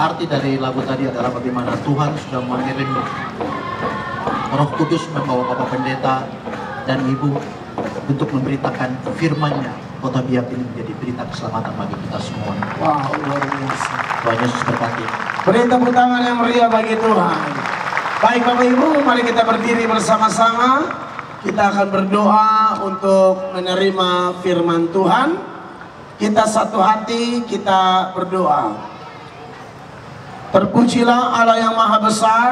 arti dari lagu tadi adalah bagaimana Tuhan sudah mengirim Roh Kudus membawa Bapak Pendeta dan Ibu untuk memberitakan firman-Nya. Kota Biak ini menjadi berita keselamatan bagi kita semua. Wow, luar biasa. Tuhan Yesus berkati. Beri tepuk tangan yang meriah bagi Tuhan. Baik Bapak Ibu, mari kita berdiri bersama-sama. Kita akan berdoa untuk menerima firman Tuhan. Kita satu hati, kita berdoa. Terpujilah Allah yang maha besar,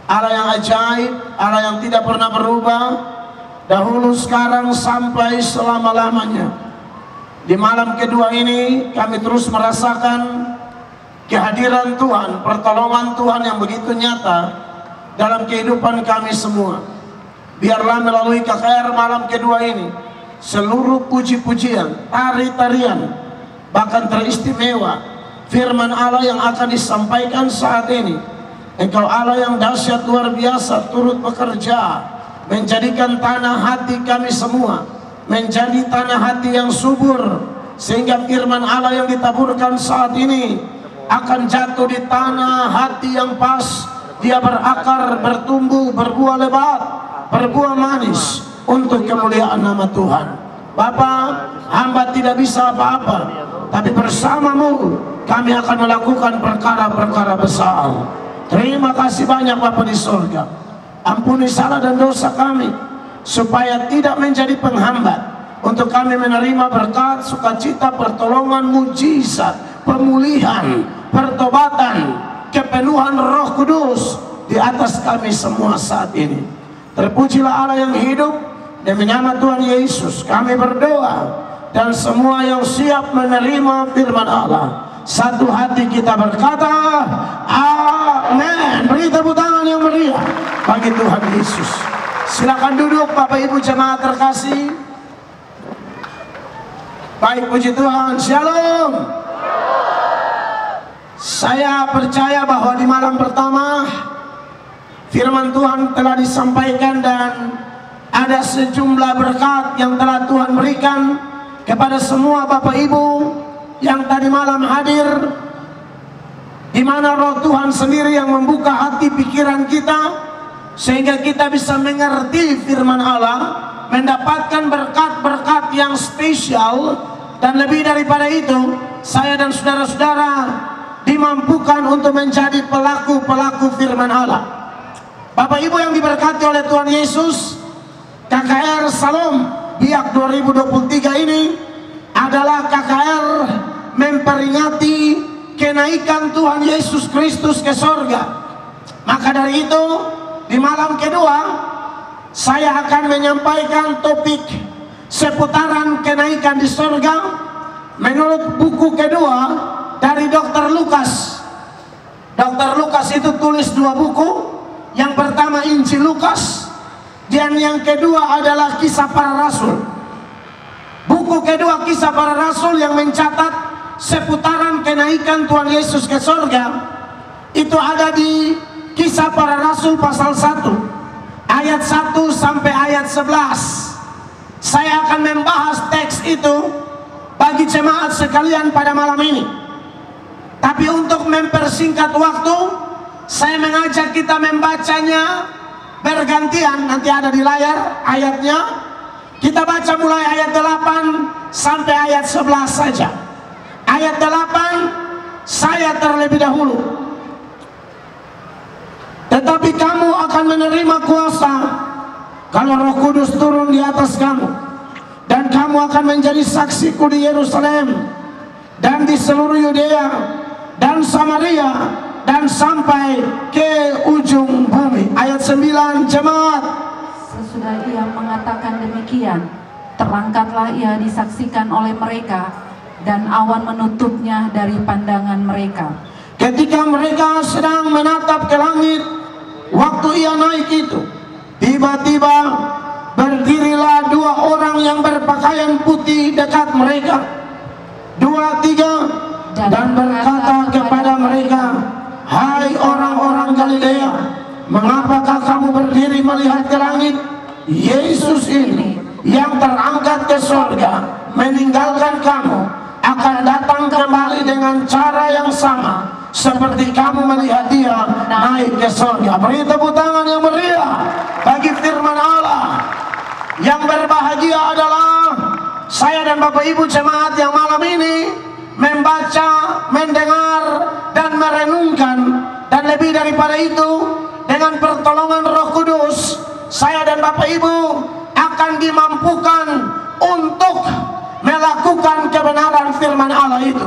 Allah yang ajaib, Allah yang tidak pernah berubah, dahulu, sekarang, sampai selama-lamanya. Di malam kedua ini kami terus merasakan kehadiran Tuhan, pertolongan Tuhan yang begitu nyata dalam kehidupan kami semua. Biarlah melalui KKR malam kedua ini seluruh puji-pujian, tari-tarian, bahkan teristimewa firman Allah yang akan disampaikan saat ini. Engkau Allah yang dahsyat luar biasa turut bekerja menjadikan tanah hati kami semua menjadi tanah hati yang subur, sehingga firman Allah yang ditaburkan saat ini akan jatuh di tanah hati yang pas. Dia berakar, bertumbuh, berbuah lebat, berbuah manis untuk kemuliaan nama Tuhan. Bapa, hamba tidak bisa apa-apa, tapi bersamamu kami akan melakukan perkara-perkara besar. Terima kasih banyak Bapa di surga. Ampuni salah dan dosa kami, supaya tidak menjadi penghambat untuk kami menerima berkat, sukacita, pertolongan, mujizat, pemulihan, pertobatan, kepenuhan Roh Kudus di atas kami semua saat ini. Terpujilah Allah yang hidup. Demi nama Tuhan Yesus kami berdoa, dan semua yang siap menerima firman Allah satu hati kita berkata amin. Beri tepuk tangan yang meriah bagi Tuhan Yesus. Silakan duduk Bapak Ibu jemaat terkasih. Baik, puji Tuhan. Shalom. Saya percaya bahwa di malam pertama firman Tuhan telah disampaikan, dan ada sejumlah berkat yang telah Tuhan berikan kepada semua Bapak Ibu yang tadi malam hadir, di mana Roh Tuhan sendiri yang membuka hati pikiran kita sehingga kita bisa mengerti firman Allah, mendapatkan berkat-berkat yang spesial. Dan lebih daripada itu, saya dan saudara-saudara dimampukan untuk menjadi pelaku-pelaku firman Allah. Bapak Ibu yang diberkati oleh Tuhan Yesus, KKR Salom Biak 2023 ini adalah KKR memperingati kenaikan Tuhan Yesus Kristus ke sorga. Maka dari itu, di malam kedua saya akan menyampaikan topik seputaran kenaikan di sorga menurut buku kedua dari Dr. Lukas. Dr. Lukas itu tulis dua buku. Yang pertama Injil Lukas, dan yang kedua adalah Kisah Para Rasul. Buku kedua Kisah Para Rasul yang mencatat seputaran kenaikan Tuhan Yesus ke sorga itu ada di Kisah Para Rasul pasal 1 ayat 1 sampai ayat 11. Saya akan membahas teks itu bagi jemaat sekalian pada malam ini. Tapi untuk mempersingkat waktu, saya mengajak kita membacanya bergantian. Nanti ada di layar ayatnya. Kita baca mulai ayat 8 sampai ayat 11 saja. Ayat 8, saya terlebih dahulu. Tetapi kamu akan menerima kuasa kalau Roh Kudus turun di atas kamu, dan kamu akan menjadi saksiku di Yerusalem dan di seluruh Yudea dan Samaria dan sampai ke ujung bumi. Ayat 9, jemaat. Sesudah ia mengatakan demikian, terangkatlah ia disaksikan oleh mereka, dan awan menutupnya dari pandangan mereka. Ketika mereka sedang menatap ke langit, waktu ia naik itu, tiba-tiba berdirilah dua orang yang berpakaian putih dekat mereka, 2, 3, dan berkata kepada mereka, hai orang-orang Galilea, mengapakah kamu berdiri melihat ke langit? Yesus ini yang terangkat ke surga meninggalkan kamu akan datang kembali dengan cara yang sama seperti kamu melihat dia naik ke surga. Beri tepuk tangan yang meriah bagi firman Allah. Yang berbahagia adalah saya dan Bapak Ibu jemaat yang malam ini membaca, mendengar, dan merenungkan. Dan lebih daripada itu, dengan pertolongan Roh Kudus, saya dan Bapak Ibu akan dimampukan untuk melakukan kebenaran firman Allah itu.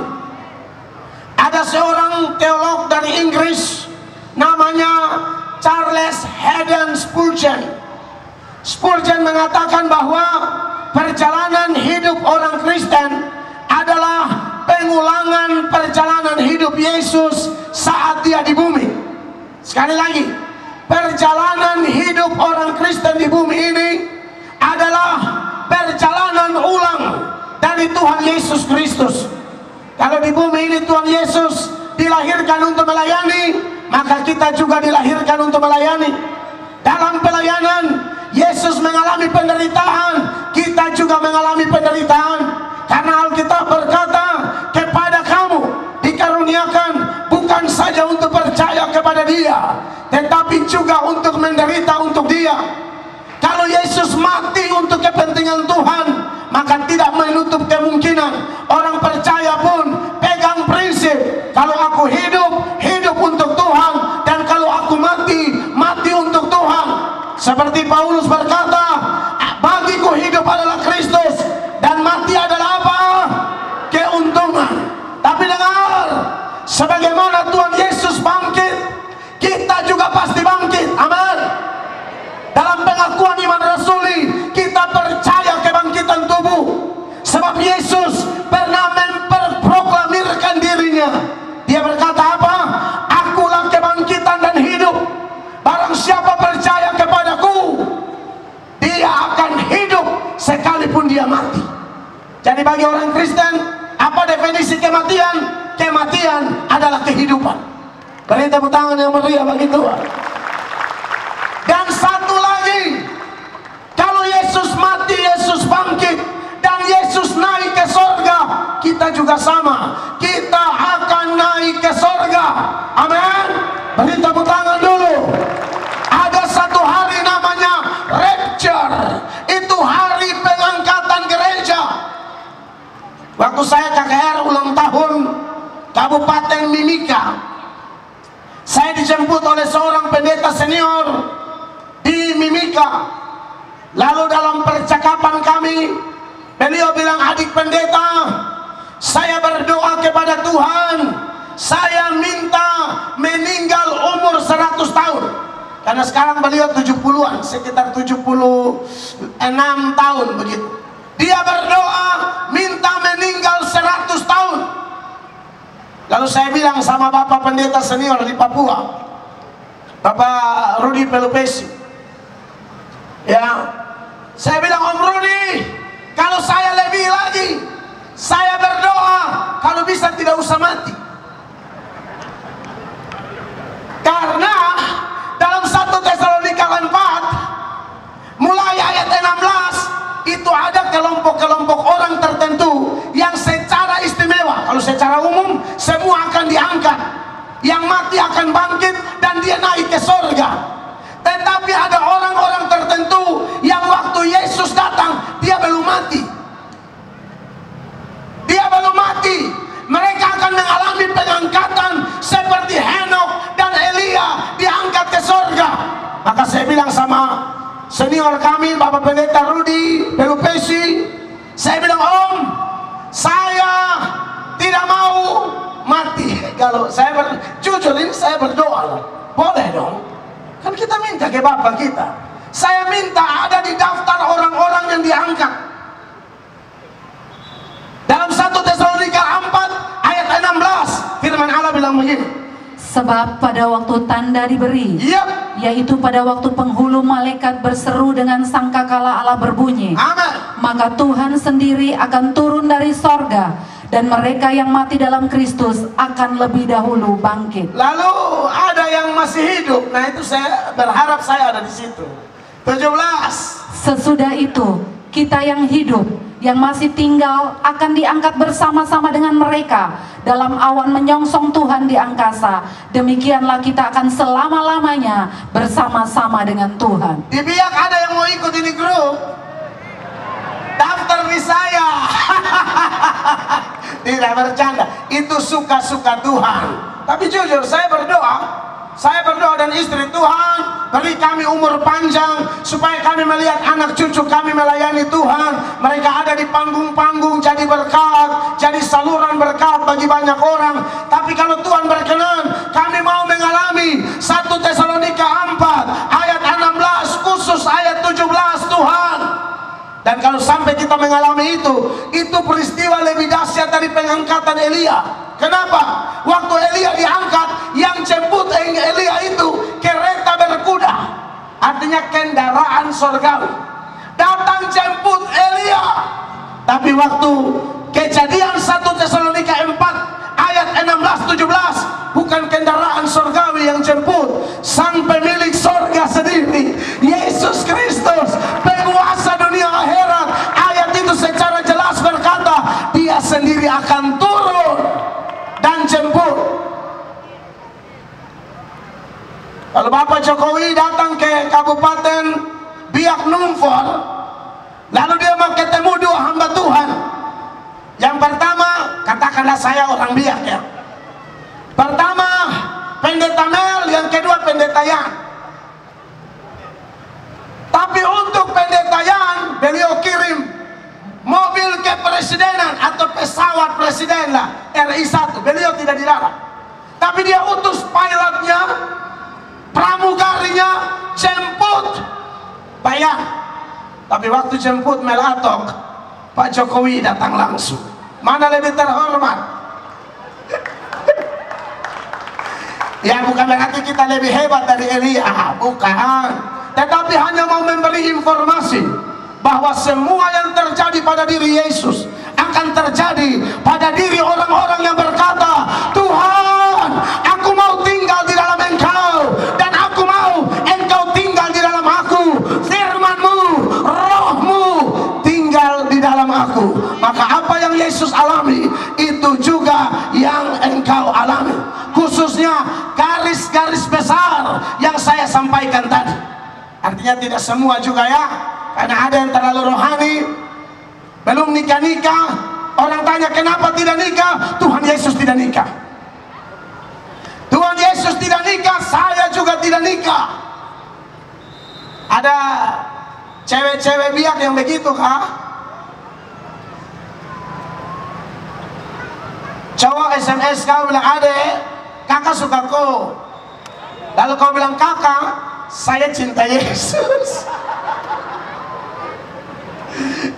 Ada seorang teolog dari Inggris namanya Charles Haddon Spurgeon. Spurgeon mengatakan bahwa perjalanan hidup orang Kristen adalah pengulangan perjalanan hidup Yesus saat dia di bumi. Sekali lagi, perjalanan hidup orang Kristen di bumi ini adalah perjalanan ulang dari Tuhan Yesus Kristus. Kalau di bumi ini Tuhan Yesus dilahirkan untuk melayani, maka kita juga dilahirkan untuk melayani. Dalam pelayanan, Yesus mengalami penderitaan, kita juga mengalami penderitaan. Karena Alkitab berkata, kepada kamu dikaruniakan bukan saja untuk percaya kepada Dia, tetapi juga untuk menderita untuk Dia. Kalau Yesus mati untuk kepentingan Tuhan, maka tidak menutup kemungkinan orang percaya pun pegang prinsip, kalau aku hidup, hidup untuk Tuhan, dan kalau aku mati, mati untuk Tuhan. Seperti Paulus berkata, bagiku hidup adalah Kristus dan mati adalah apa? Keuntungan. Tapi dengar, sebagaimana Tuhan Yesus bangkit, kita juga pasti bangkit. Amin. Dalam pengakuan iman rasuli, kita percaya kebangkitan tubuh. Sebab Yesus pernah memproklamirkan dirinya. Dia berkata apa? Akulah kebangkitan dan hidup. Barang siapa percaya kepadaku, dia akan hidup sekalipun dia mati. Jadi bagi orang Kristen, apa definisi kematian? Kematian adalah kehidupan. Beri tepuk tangan yang meriah bagi Tuhan. Dan satu lagi, kalau Yesus mati, Yesus bangkit, dan Yesus naik ke sorga, kita juga sama. Kita akan naik ke sorga. Amin. Beri tepuk tangan dulu. Ada satu hari namanya rapture. Itu hari pengangkatan gereja. Waktu saya KKR ulang tahun Kabupaten Mimika, saya dijemput oleh seorang pendeta senior di Mimika. Lalu dalam percakapan kami, beliau bilang, adik pendeta, saya berdoa kepada Tuhan, saya minta meninggal umur 100 tahun. Karena sekarang beliau 70-an, sekitar 76 tahun begitu. Dia berdoa minta meninggal 100 tahun. Lalu saya bilang sama Bapak pendeta senior di Papua, Bapak Rudi Pelupesi, ya, saya bilang, Om Rudi, kalau saya lebih lagi, saya berdoa kalau bisa tidak usah mati. Karena dalam 1 Tesalonika 4 mulai ayat 16 itu ada kelompok-kelompok orang tertentu yang secara istimewa, kalau secara umum semua akan diangkat, yang mati akan bangkit dan dia naik ke surga. Tetapi ada orang-orang tertentu yang waktu Yesus datang, dia belum mati. Dia belum mati. Mereka akan mengalami pengangkatan seperti Henok dan Elia diangkat ke surga. Maka saya bilang sama senior kami, Bapak Pendeta Rudi Pelupesi, saya bilang, Om, saya tidak mau mati. Kalau saya jujur ini saya berdoa, boleh dong. Kan kita minta ke Bapak kita. Saya minta ada di daftar orang-orang yang diangkat. Dalam 1 Tesalonika 4 ayat 16 firman Allah bilang begini, sebab pada waktu tanda diberi, yaitu pada waktu penghulu malaikat berseru dengan sangkakala Allah berbunyi, amin, maka Tuhan sendiri akan turun dari sorga, dan mereka yang mati dalam Kristus akan lebih dahulu bangkit. Lalu ada yang masih hidup. Nah itu saya berharap saya ada di situ. 17. Sesudah itu kita yang hidup, yang masih tinggal akan diangkat bersama-sama dengan mereka dalam awan menyongsong Tuhan di angkasa. Demikianlah kita akan selama-lamanya bersama-sama dengan Tuhan. Di Biak ada yang mau ikut ini grup? Daftar di saya. Tidak bercanda, itu suka-suka Tuhan. Tapi jujur saya berdoa dan istri, Tuhan beri kami umur panjang supaya kami melihat anak cucu kami melayani Tuhan. Mereka ada di panggung-panggung jadi berkat, jadi saluran berkat bagi banyak orang. Tapi kalau Tuhan berkenan, kami mau mengalami 1 Tesalonika 4 ayat 16 khusus ayat 17 Tuhan. Dan kalau sampai kita mengalami itu peristiwa lebih dahsyat dari pengangkatan Elia. Kenapa? Waktu Elia diangkat, yang jemput Elia itu kereta berkuda, artinya kendaraan surgawi, datang jemput Elia. Tapi waktu kejadian 1 Tesalonika 4 ayat 16-17, bukan kendaraan surgawi yang jemput, sang pemilik surga sendiri, Yesus Kristus, penguasa dunia akhirat. Ayat itu secara jelas berkata, dia sendiri akan turun dan jemput. Kalau Bapak Jokowi datang ke Kabupaten Biak Numfor, lalu dia mau ketemu dua hamba Tuhan. Yang pertama, katakanlah saya orang Biak ya. Pertama Pendeta Mel, yang kedua Pendeta Yan. Tapi untuk Pendeta Yan, beliau kirim mobil kepresidenan atau pesawat presiden lah, RI-1. Beliau tidak di dalam, tapi dia utus pilotnya, pramugarinya, jemput bayar. Tapi waktu jemput Melatok, Pak Jokowi datang langsung. Mana lebih terhormat? Ya bukan berarti kita lebih hebat dari Elia, bukan. Tetapi hanya mau memberi informasi bahwa semua yang terjadi pada diri Yesus akan terjadi pada diri orang-orang yang berkata, Tuhan, aku mau tinggal di dalam Engkau, dan aku mau Engkau tinggal di dalam aku. Firman-Mu, Roh-Mu tinggal di dalam aku. Maka apa yang Yesus alami, itu juga yang engkau alami. Khususnya garis-garis besar yang saya sampaikan tadi. Artinya tidak semua juga ya, karena ada yang terlalu rohani, belum nikah-nikah. Orang tanya kenapa tidak nikah, Tuhan Yesus tidak nikah. Tuhan Yesus tidak nikah, saya juga tidak nikah. Ada cewek-cewek Biak yang begitu kah? Cowok SMS kau bilang, adek, kakak suka kau. Lalu kau bilang, kakak, saya cinta Yesus.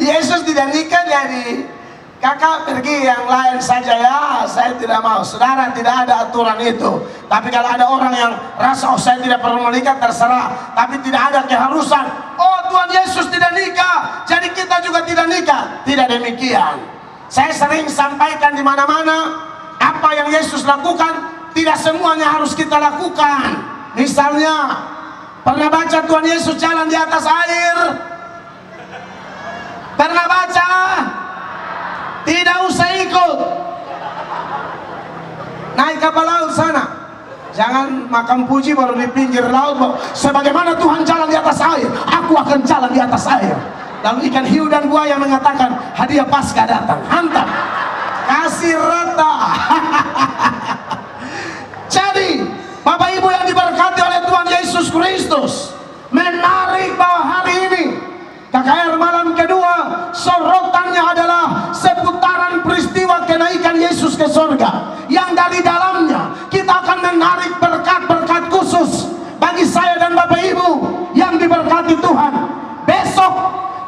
Yesus tidak nikah, jadi kakak pergi yang lain saja ya, saya tidak mau. Saudara, tidak ada aturan itu. Tapi kalau ada orang yang rasa, oh saya tidak perlu menikah, terserah. Tapi tidak ada keharusan, oh Tuhan Yesus tidak nikah, jadi kita juga tidak nikah. Tidak demikian. Saya sering sampaikan di mana-mana, apa yang Yesus lakukan tidak semuanya harus kita lakukan. Misalnya, pernah baca Tuhan Yesus jalan di atas air? Pernah baca? Tidak usah ikut. Naik kapal laut sana. Jangan makan puji baru di pinggir laut. Sebagaimana Tuhan jalan di atas air, aku akan jalan di atas air. Lalu ikan hiu dan buaya mengatakan, hadiah Paskah datang. Hantam, kasih rata. Jadi Bapak Ibu yang diberkati oleh Tuhan Yesus Kristus, menarik bahwa hari ini KKR malam kedua sorotannya adalah seputaran peristiwa kenaikan Yesus ke surga, yang dari dalamnya kita akan menarik berkat-berkat khusus bagi saya dan Bapak Ibu yang diberkati Tuhan. Besok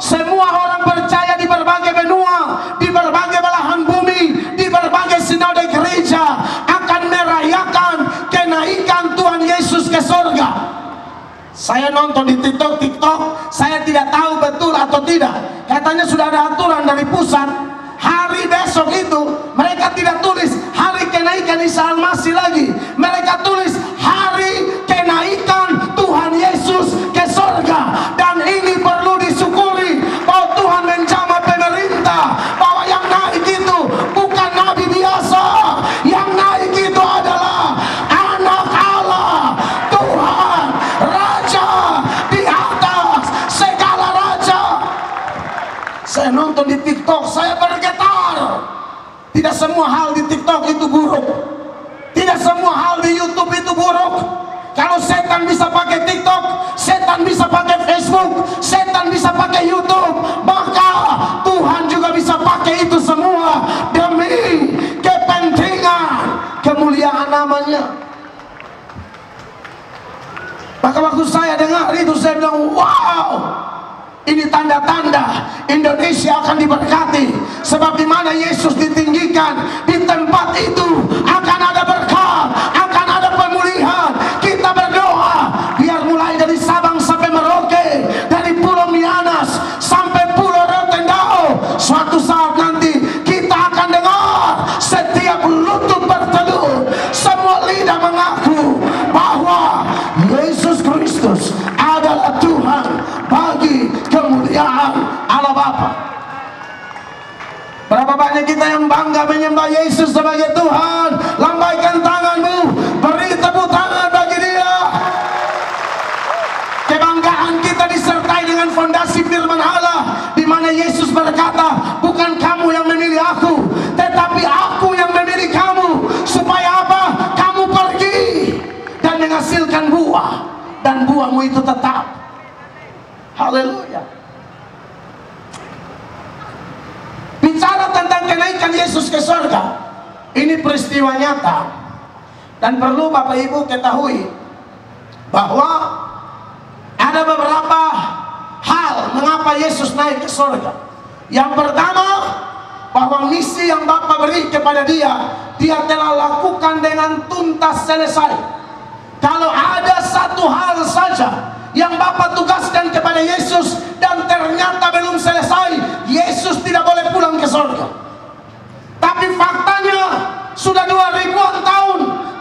semua orang percaya di berbagai benua, di berbagai belahan bumi, di berbagai sinode gereja akan merayakan kenaikan Tuhan Yesus ke surga. Saya nonton di TikTok, saya tidak tahu betul atau tidak. Katanya sudah ada aturan dari pusat. Hari besok itu mereka tidak tulis hari kenaikan Isa Al-Masih lagi. Mereka tulis hari kenaikan Tuhan Yesus ke surga. Dan ini perlu disyukuri bahwa Tuhan semua hal di YouTube itu buruk. Kalau setan bisa pakai TikTok, setan bisa pakai Facebook, setan bisa pakai YouTube, maka Tuhan juga bisa pakai itu semua demi kepentingan kemuliaan namanya. Maka waktu saya dengar itu, saya bilang, wow, ini tanda-tanda Indonesia akan diberkati. Sebab di mana Yesus ditinggikan, di tempat itu akan ada berkat, akan ada pemulihan. Kita berdoa biar mulai dari Sabang sampai Merauke, dari Pulau Mianas sampai Pulau Rotendao, suatu saat nanti kita akan dengar setiap lutut berteduh, semua lidah mengaku bahwa Yesus Kristus adalah Tuhan bagi kemuliaan Allah Bapa. Berapa banyak kita yang bangga menyembah Yesus sebagai Tuhan? Lambaikan tanganmu, beri tepuk tangan bagi Dia. Kebanggaan kita disertai dengan fondasi firman Allah, di mana Yesus berkata, bukan kamu yang memilih aku, tetapi aku yang memilih kamu. Supaya apa? Kamu pergi dan menghasilkan buah, dan buahmu itu tetap. Haleluya. Bicara tentang kenaikan Yesus ke surga, ini peristiwa nyata, dan perlu Bapak Ibu ketahui bahwa ada beberapa hal mengapa Yesus naik ke surga. Yang pertama, bahwa misi yang Bapa beri kepada Dia telah lakukan dengan tuntas selesai. Kalau ada satu hal saja yang Bapa tugaskan kepada Yesus dan ternyata belum selesai, Yesus tidak boleh pulang ke surga. Tapi faktanya sudah 2000-an tahun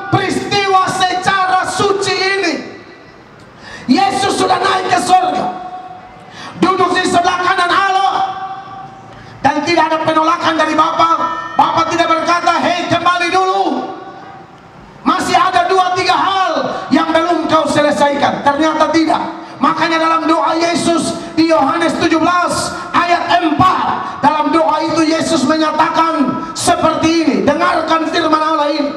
peristiwa secara suci ini, Yesus sudah naik ke surga, duduk di sebelah kanan Allah, dan tidak ada penolakan dari Bapa. Bapa tidak berkata, hei kembali dulu, masih ada 2-3 hal yang belum kau selesaikan. Ternyata tidak. Makanya dalam doa Yesus di Yohanes 17 ayat 4, dalam doa itu Yesus menyatakan seperti ini. Dengarkan firman Allah ini.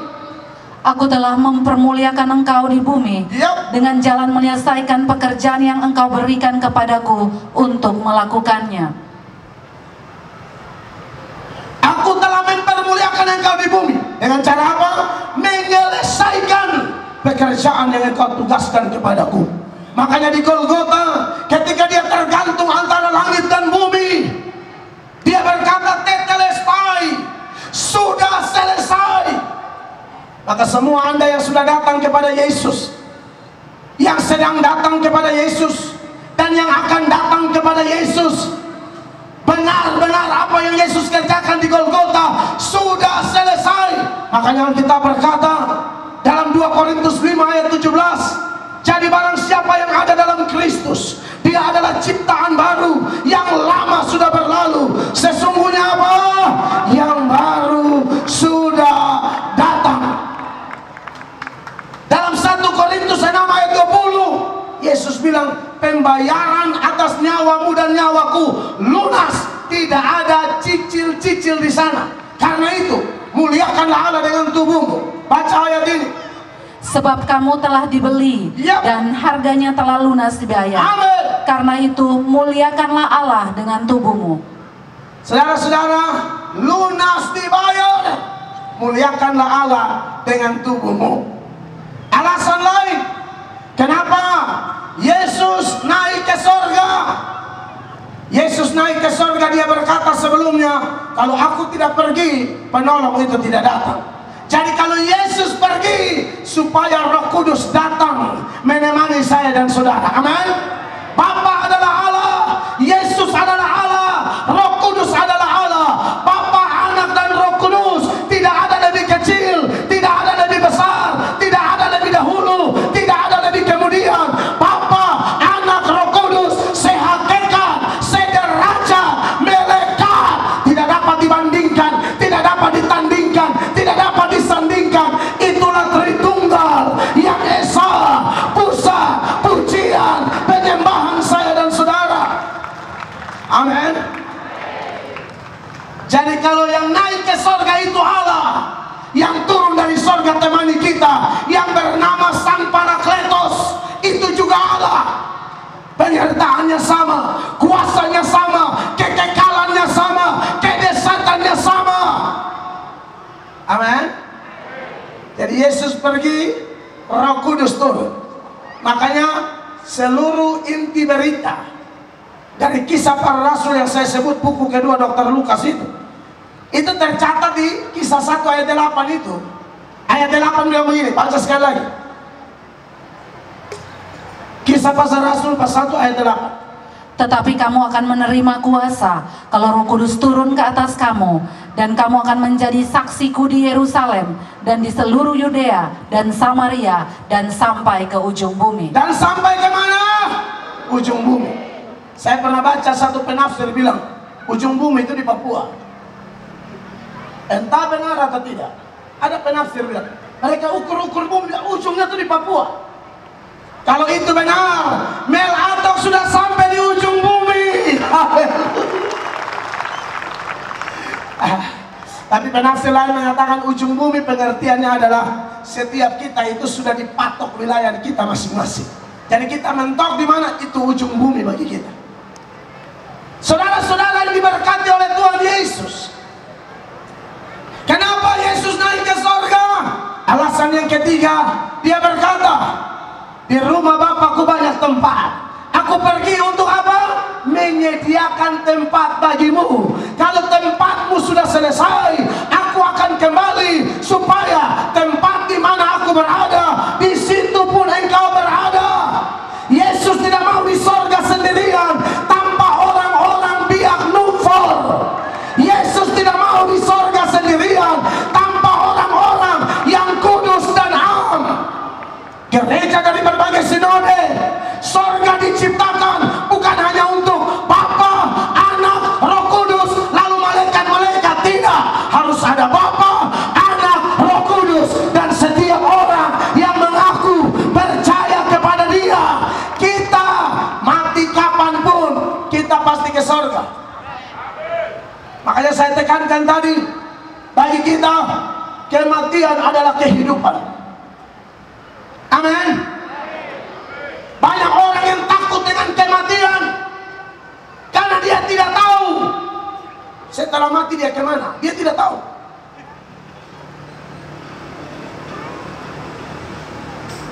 Aku telah mempermuliakan engkau di bumi dengan jalan menyelesaikan pekerjaan yang engkau berikan kepadaku untuk melakukannya. Aku telah mempermuliakan engkau di bumi. Dengan cara apa? Menyelesaikan pekerjaan yang engkau tugaskan kepadaku. Makanya di Golgota, ketika Dia tergantung antara langit dan bumi, Dia berkata, tetelestai, sudah selesai. Maka semua Anda yang sudah datang kepada Yesus, yang sedang datang kepada Yesus, dan yang akan datang kepada Yesus, benar-benar apa yang Yesus kerjakan di Golgota sudah selesai. Makanya kita berkata dalam 2 Korintus 5 ayat 17, jadi barang siapa yang ada dalam Kristus, dia adalah ciptaan baru, yang lama sudah berlalu, sesungguhnya apa? Yang baru sudah datang. Dalam 1 Korintus 6 ayat 20, Yesus bilang, pembayaran atas nyawamu dan nyawaku lunas, tidak ada cicil-cicil di sana. Karena itu, muliakanlah Allah dengan tubuhmu. Baca ayat ini. Sebab kamu telah dibeli dan harganya telah lunas dibayar. Amin. Karena itu muliakanlah Allah dengan tubuhmu. Saudara-saudara, lunas dibayar, muliakanlah Allah dengan tubuhmu. Alasan lain kenapa Yesus naik ke surga. Yesus naik ke surga, Dia berkata sebelumnya, kalau aku tidak pergi, penolong itu tidak datang. Jadi kalau Yesus pergi, supaya Roh Kudus datang menemani saya dan saudara. Amin. Bapa adalah Allah, Yesus adalah Allah, Roh Kudus adalah Allah. Bapa, Anak dan Roh Kudus, tidak ada lebih kecil, tidak ada lebih besar, tidak ada lebih dahulu, tidak ada lebih kemudian. Bapa, Anak, Roh Kudus sehakikat, sederajat, melekat, tidak dapat dibandingkan, tidak dapat ditandingkan, tidak dapat disandingkan. Itulah Tritunggal yang esa, pusat, pujian, penyembahan pergi, Roh Kudus turun. Makanya seluruh inti berita dari Kisah Para Rasul yang saya sebut buku kedua Dr. Lukas itu tercatat di Kisah 1 ayat 8 itu. Ayat 8 dia begini, baca sekali lagi. Kisah Para Rasul pasal 1 ayat 8. Tetapi kamu akan menerima kuasa kalau Roh Kudus turun ke atas kamu, dan kamu akan menjadi saksiku di Yerusalem dan di seluruh Yudea dan Samaria dan sampai ke ujung bumi. Dan sampai ke mana? Ujung bumi. Saya pernah baca satu penafsir bilang ujung bumi itu di Papua. Entah benar atau tidak. Ada penafsir bilang mereka ukur bumi, ujungnya itu di Papua. Kalau itu benar, Mel Atok sudah sampai di ujung bumi. Tapi penafsir lain mengatakan ujung bumi pengertiannya adalah setiap kita itu sudah dipatok wilayah kita masing-masing. Jadi kita mentok di mana, itu ujung bumi bagi kita. Saudara-saudara yang diberkati oleh Tuhan Yesus. Kenapa Yesus naik ke sorga? Alasan yang ketiga, dia berkata, di rumah Bapakku banyak tempat. Aku pergi untuk apa? Menyediakan tempat bagimu. Kalau tempatmu sudah selesai, aku akan kembali supaya tempat di mana aku berada, di situ pun engkau berada. Yesus tidak mau di sorga sendirian tanpa orang-orang biak numfor. Yesus tidak mau di sorga sendirian tanpa orang-orang yang kudus dan am. Gereja dari berbagai sinode, sorga diciptakan bukan hanya untuk Bapa, Anak, Roh Kudus, lalu malaikat-malaikat. Tidak, harus ada Bapa, Anak, Roh Kudus, dan setiap orang yang mengaku percaya kepada Dia. Kita mati kapanpun, kita pasti ke sorga. Makanya saya tekankan tadi, bagi kita kematian adalah kehidupan. Amin. Banyak orang yang takut dengan kematian karena dia tidak tahu setelah mati dia kemana. Dia tidak tahu.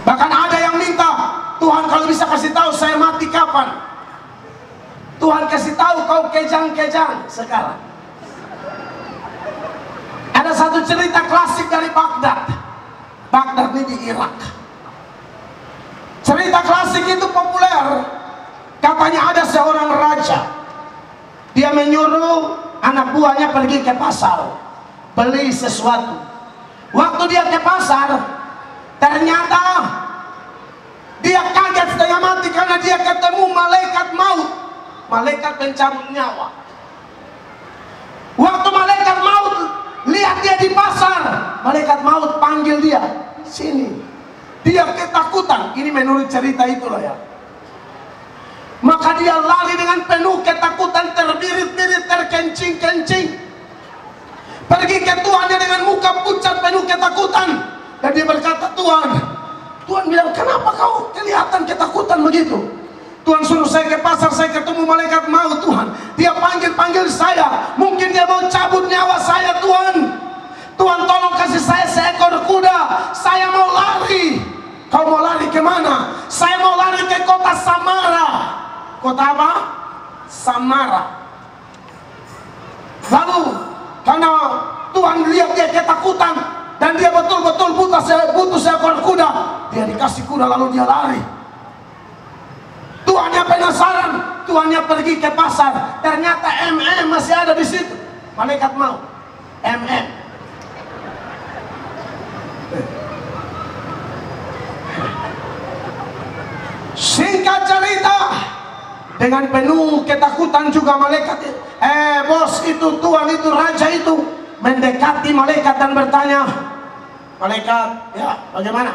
Bahkan ada yang minta, Tuhan kalau bisa kasih tahu saya mati kapan. Tuhan kasih tahu kau kejang-kejang sekarang. Ada satu cerita klasik dari Baghdad. Baghdad ini di Irak. Cerita klasik itu populer. Katanya ada seorang raja. Dia menyuruh anak buahnya pergi ke pasar beli sesuatu. Waktu dia ke pasar, ternyata dia kaget setengah mati karena dia ketemu malaikat maut, malaikat pencabut nyawa. Waktu malaikat maut lihat dia di pasar, malaikat maut panggil dia, sini. Dia ketakutan, ini menurut cerita itulah ya. Maka dia lari dengan penuh ketakutan, terbirit-birit, terkencing-kencing, pergi ke Tuhannya dengan muka pucat penuh ketakutan. Dan dia berkata, Tuhan bilang, kenapa kau kelihatan ketakutan begitu? Tuhan suruh saya ke pasar, saya ketemu malaikat maut Tuhan. Dia panggil saya, mungkin dia mau cabut nyawa saya Tuhan. Tuhan tolong kasih saya seekor kuda, saya mau lari. Kau mau lari kemana? Saya mau lari ke kota Samara. Kota apa? Samara. Lalu karena Tuhan lihat dia ketakutan dan dia betul-betul butuh seekor kuda, dia dikasih kuda lalu dia lari. Tuhannya penasaran, Tuhannya pergi ke pasar, ternyata masih ada di situ. Malaikat maut, Singkat cerita, dengan penuh ketakutan juga malaikat, bos itu, Tuhan itu, raja itu mendekati malaikat dan bertanya, malaikat, ya bagaimana?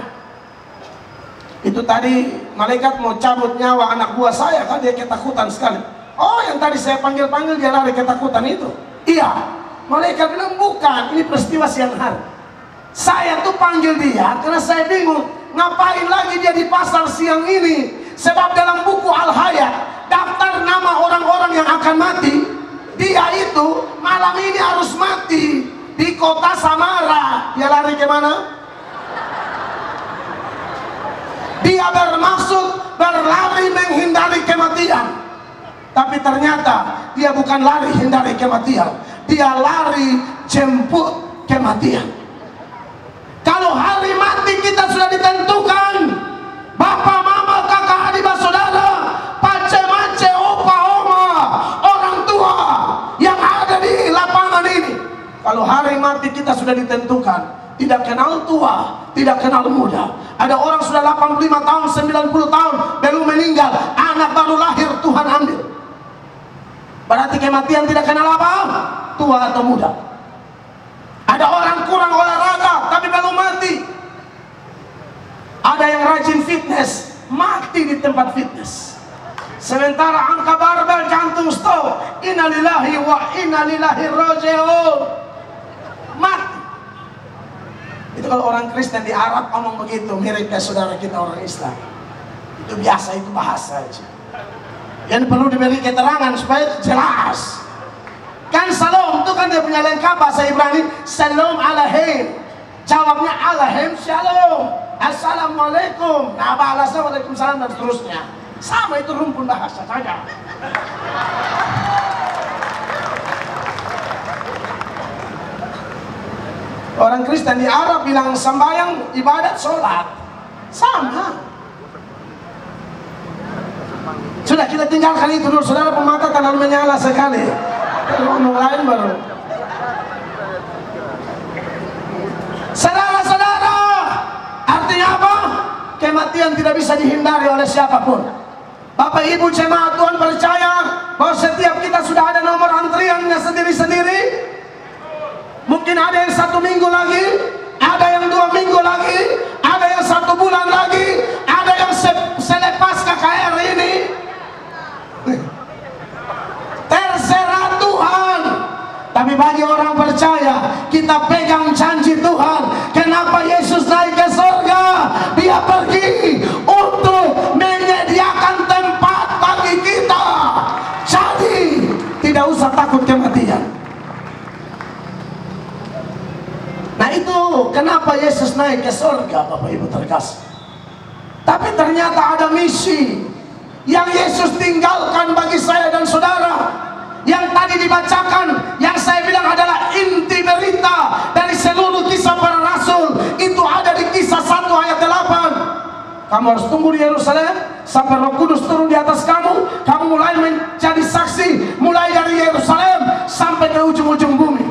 Itu tadi malaikat mau cabut nyawa anak buah saya, kan dia ketakutan sekali. Oh, yang tadi saya panggil-panggil dia lari ketakutan itu. Iya, malaikat bilang bukan, ini peristiwa siang hari. Saya tuh panggil dia karena saya bingung ngapain lagi dia di pasar siang ini. Sebab dalam buku Al-Hayat daftar nama orang-orang yang akan mati, dia itu malam ini harus mati di kota Samara. Dia lari ke mana? Dia bermaksud berlari menghindari kematian. Tapi ternyata dia bukan lari hindari kematian, dia lari jemput kematian. Kalau hari mati kita sudah ditentukan, bapak, mama, kakak, adik, saudara, pace, mace, opa, oma, orang tua yang ada di lapangan ini, kalau hari mati kita sudah ditentukan, tidak kenal tua, tidak kenal muda. Ada orang sudah 85 tahun, 90 tahun belum meninggal, anak baru lahir Tuhan ambil. Berarti kematian tidak kenal apa? Tua atau muda. Ada orang kurang olahraga tapi belum mati. Ada yang rajin fitness, mati di tempat fitness. Sementara angka barbel, jantung stop, innalillahi wa innalillahi raji'un, mati. Itu kalau orang Kristen di Arab ngomong begitu, mirip kayak saudara kita orang Islam. Itu biasa, itu bahasa aja. Yang perlu diberi keterangan supaya jelas. Kan salam itu kan dia punya lengkap bahasa Ibrani, salam alaihim. Jawabnya alaihim shalom, assalamualaikum. Nah balasnya waalaikumsalam dan seterusnya. Sama, itu rumpun bahasa saja. Orang Kristen di Arab bilang sembahyang, ibadat, sholat, sama. Sudah, kita tinggalkan itu dulu. Saudara, pemata terlalu menyala sekali. Ngomong lain baru. Saudara-saudara, artinya apa? Kematian tidak bisa dihindari oleh siapapun. Bapak Ibu jemaat Tuhan percaya bahwa setiap kita sudah ada nomor antriannya sendiri-sendiri. Mungkin ada yang 1 minggu lagi, ada yang 2 minggu lagi, ada yang 1 bulan lagi, ada yang selepas KKR ini. Terserah Tuhan. Tapi bagi orang percaya, kita pegang janji Tuhan. Kenapa Yesus naik ke surga? Dia pergi untuk menyediakan tempat bagi kita. Jadi tidak usah takut kematian. Nah itu kenapa Yesus naik ke surga, Bapak Ibu terkasih. Tapi ternyata ada misi yang Yesus tinggalkan bagi saya dan saudara. Yang tadi dibacakan, yang saya bilang adalah inti berita dari seluruh kisah para rasul. Itu ada di Kisah 1 ayat 8. Kamu harus tunggu di Yerusalem sampai Roh Kudus turun di atas kamu. Kamu mulai menjadi saksi, mulai dari Yerusalem sampai ke ujung-ujung bumi.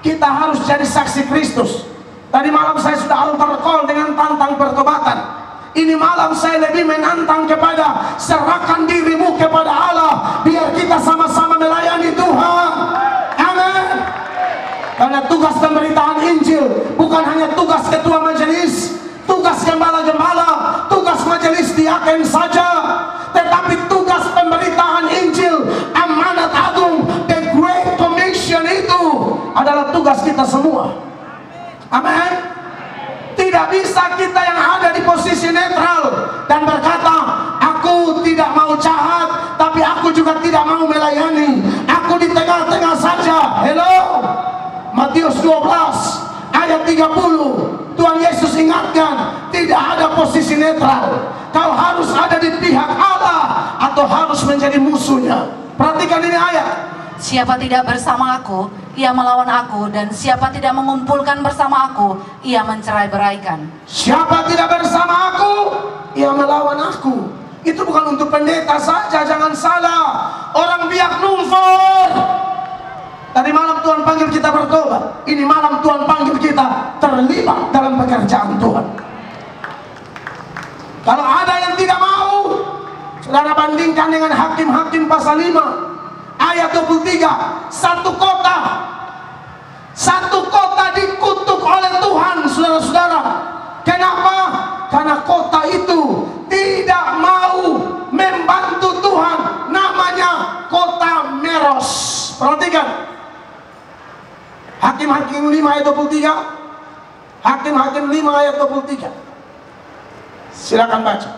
Kita harus jadi saksi Kristus. Tadi malam saya sudah altar call dengan tantang pertobatan. Ini malam saya lebih menantang kepada serahkan dirimu kepada Allah, biar kita sama-sama melayani Tuhan. Amin. Karena tugas pemberitaan Injil bukan hanya tugas ketua majelis, tugas gembala-gembala, tugas majelis diaken saja, tetapi tugas pemberitaan Injil, amanat agung, the Great Commission itu adalah tugas kita semua. Amin. Tidak bisa kita yang ada di posisi netral dan berkata, aku tidak mau jahat, tapi aku juga tidak mau melayani. Aku di tengah-tengah saja. Hello. Matius 12 ayat 30. Tuhan Yesus ingatkan, tidak ada posisi netral. Kau harus ada di pihak Allah atau harus menjadi musuhnya. Perhatikan ini ayat. Siapa tidak bersama aku, ia melawan aku, dan siapa tidak mengumpulkan bersama aku, ia mencerai-beraikan. Siapa tidak bersama aku, ia melawan aku. Itu bukan untuk pendeta saja, jangan salah. Orang biak numfor. Tadi malam Tuhan panggil kita bertobat. Ini malam Tuhan panggil kita terlibat dalam pekerjaan Tuhan. Kalau ada yang tidak mau, saudara bandingkan dengan Hakim-Hakim pasal 5 ayat 23. Satu kota dikutuk oleh Tuhan, saudara-saudara. Kenapa? Karena kota itu tidak mau membantu Tuhan. Namanya kota Meros. Perhatikan Hakim-Hakim 5 ayat 23. Hakim-Hakim 5 ayat 23. Silakan baca.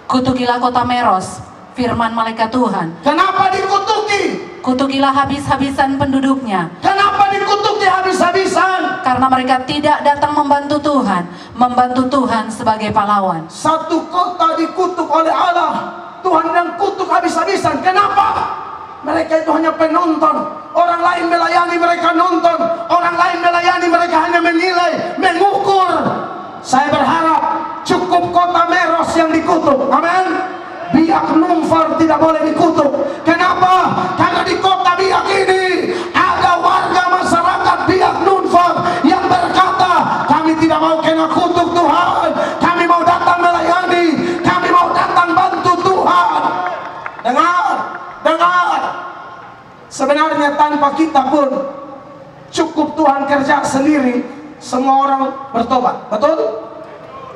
Kutukilah kota Meros, firman malaikat Tuhan. Kenapa dikutuki? Kutukilah habis-habisan penduduknya. Kenapa dikutuki habis-habisan? karena mereka tidak datang membantu Tuhan sebagai pahlawan. Satu kota dikutuk oleh Allah, Tuhan yang kutuk habis-habisan. Kenapa? Mereka itu hanya penonton. Orang lain melayani, mereka nonton. Orang lain melayani, mereka hanya menilai, mengukur. Saya berharap cukup kota Meros yang dikutuk. Amin. Biak Numfor tidak boleh dikutuk. Kenapa? Karena di kota Biak ini ada warga masyarakat Biak Numfor yang berkata, kami tidak mau kena kutuk Tuhan, kami mau datang melayani, kami mau datang bantu Tuhan. Dengar. Sebenarnya tanpa kita pun cukup Tuhan kerja sendiri, semua orang bertobat. Betul?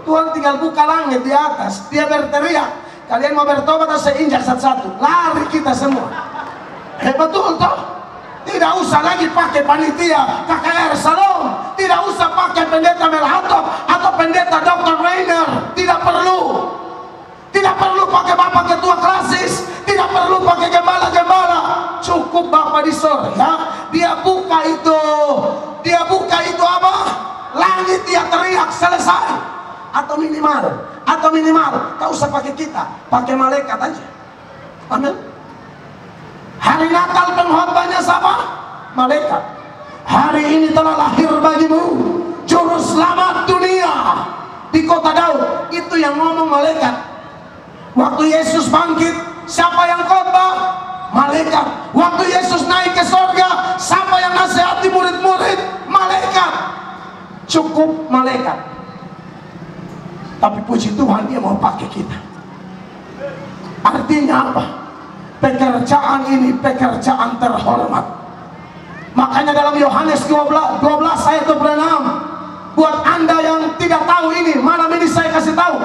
Tuhan tinggal buka langit di atas, dia berteriak, kalian mau bertobat atau saya injak satu-satu? Lari kita semua. Betul toh? Tidak usah lagi pakai panitia KKR Salom, tidak usah pakai pendeta Melhatop atau pendeta Dr. Rainer. Tidak perlu. Tidak perlu pakai bapak ketua klasis, tidak perlu pakai gembala-gembala. Cukup Bapak di sorga, dia buka itu apa? Langit, dia teriak selesai. Atau minimal, tak usah pakai kita, pakai malaikat aja. Amin. Hari Natal pengkhotbahnya siapa? Malaikat. Hari ini telah lahir bagimu juru selamat dunia di kota Daud. Itu yang ngomong malaikat. Waktu Yesus bangkit, siapa yang khotbah? Malaikat. Waktu Yesus naik ke sorga, siapa yang nasihati murid-murid? Malaikat. Cukup malaikat. Tapi puji Tuhan, dia mau pakai kita. Artinya apa? Pekerjaan ini pekerjaan terhormat. Makanya dalam Yohanes 12 ayat 26, buat Anda yang tidak tahu ini, malam ini saya kasih tahu.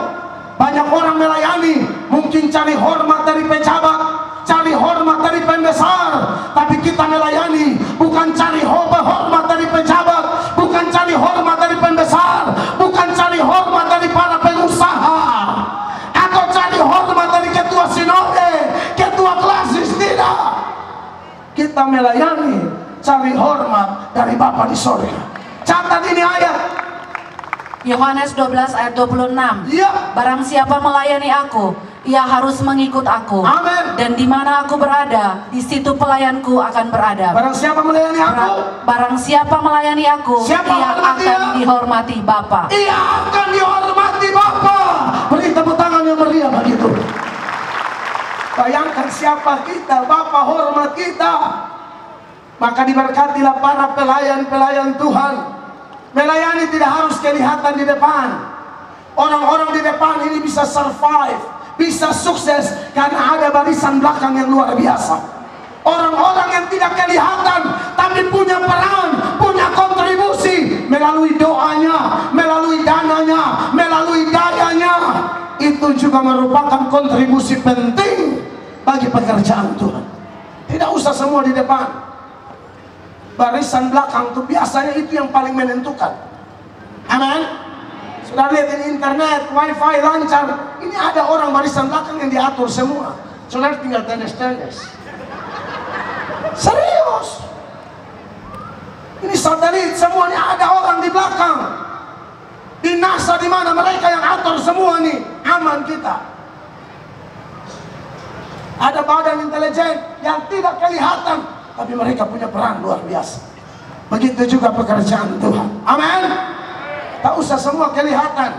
Banyak orang melayani, mungkin cari hormat dari pejabat, cari hormat dari pembesar. Tapi kita melayani bukan cari hormat dari pejabat, bukan cari hormat dari pembesar, bukan cari hormat dari para pengusaha, atau cari hormat dari ketua sinode, ketua klasis. Tidak. Kita melayani, cari hormat dari Bapa di sorga. Catat ini ayat. Yohanes 12 ayat 26. Ya. Barang siapa melayani aku, ia harus mengikut aku. Amin. Dan di mana aku berada, di situ pelayanku akan berada. Barang siapa melayani aku, Barang siapa melayani aku, siapa ia akan dihormati Bapa. Ia akan dihormati Bapa. Beri tepuk tangan yang meriah begitu. Bayangkan siapa kita, Bapa hormat kita. Maka diberkatilah para pelayan-pelayan Tuhan. Melayani tidak harus kelihatan di depan. Orang-orang di depan ini bisa survive, bisa sukses karena ada barisan belakang yang luar biasa. Orang-orang yang tidak kelihatan tapi punya peran, punya kontribusi melalui doanya, melalui dananya, melalui dayanya, itu juga merupakan kontribusi penting bagi pekerjaan Tuhan. Tidak usah semua di depan. Barisan belakang itu biasanya itu yang paling menentukan. Amin. Sudah lihat ini internet, wifi lancar. Ini ada orang barisan belakang yang diatur semua. Saudara tinggal tenis-tenis. Serius. Ini satelit semuanya ada orang di belakang. Di NASA di mana mereka yang atur semua nih. Aman kita. Ada badan intelijen yang tidak kelihatan, tapi mereka punya peran luar biasa. Begitu juga pekerjaan Tuhan. Amin. Tak usah semua kelihatan.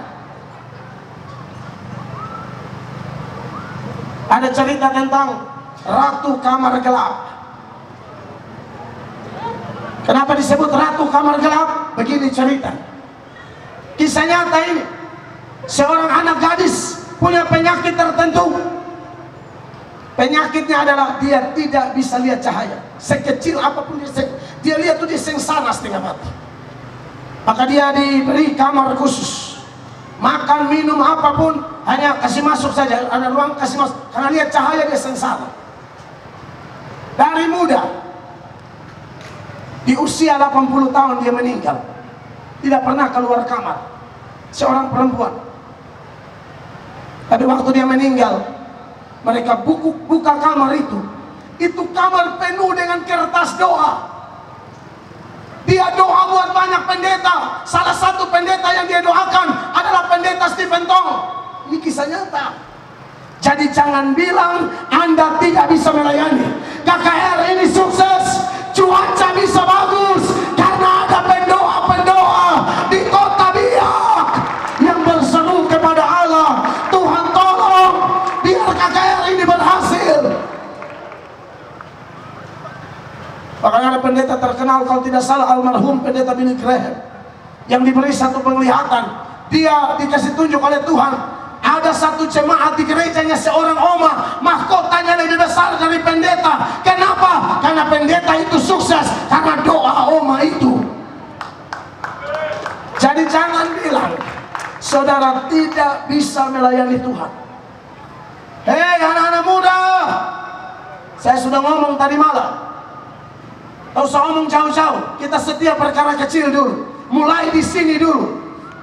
Ada cerita tentang Ratu Kamar Gelap. Kenapa disebut Ratu Kamar Gelap? Begini cerita. Kisah nyata ini. Seorang anak gadis punya penyakit tertentu. Penyakitnya adalah dia tidak bisa lihat cahaya. Sekecil apapun dia lihat tuh dia sengsara setengah mati. Maka dia diberi kamar khusus. Makan, minum, apapun hanya kasih masuk saja. Ada ruang kasih masuk. Karena lihat cahaya dia sengsara. Dari muda, di usia 80 tahun dia meninggal. Tidak pernah keluar kamar. Seorang perempuan. Tapi waktu dia meninggal, mereka buka kamar itu kamar penuh dengan kertas doa. Dia doa buat banyak pendeta. Salah satu pendeta yang dia doakan adalah pendeta Stephen Tong. Ini kisah nyata. Jadi jangan bilang Anda tidak bisa melayani. KKR ini sukses, cuaca bisa bagus karena ada pendoa-pendoa di Kota Biak yang berseru kepada Allah, Tuhan tolong biar KKR ini berhasil. Makanya ada pendeta terkenal, kalau tidak salah almarhum pendeta Billy Graham, yang diberi satu penglihatan. Dia dikasih tunjuk oleh Tuhan, ada satu jemaat di gerejanya seorang oma, mahkotanya lebih besar dari pendeta. Kenapa? Karena pendeta itu sukses karena doa oma itu. Jadi jangan bilang saudara tidak bisa melayani Tuhan. Hei anak-anak muda, saya sudah ngomong tadi malam, tak usah ngomong jauh-jauh. Kita setiap perkara kecil dulu, mulai di sini dulu.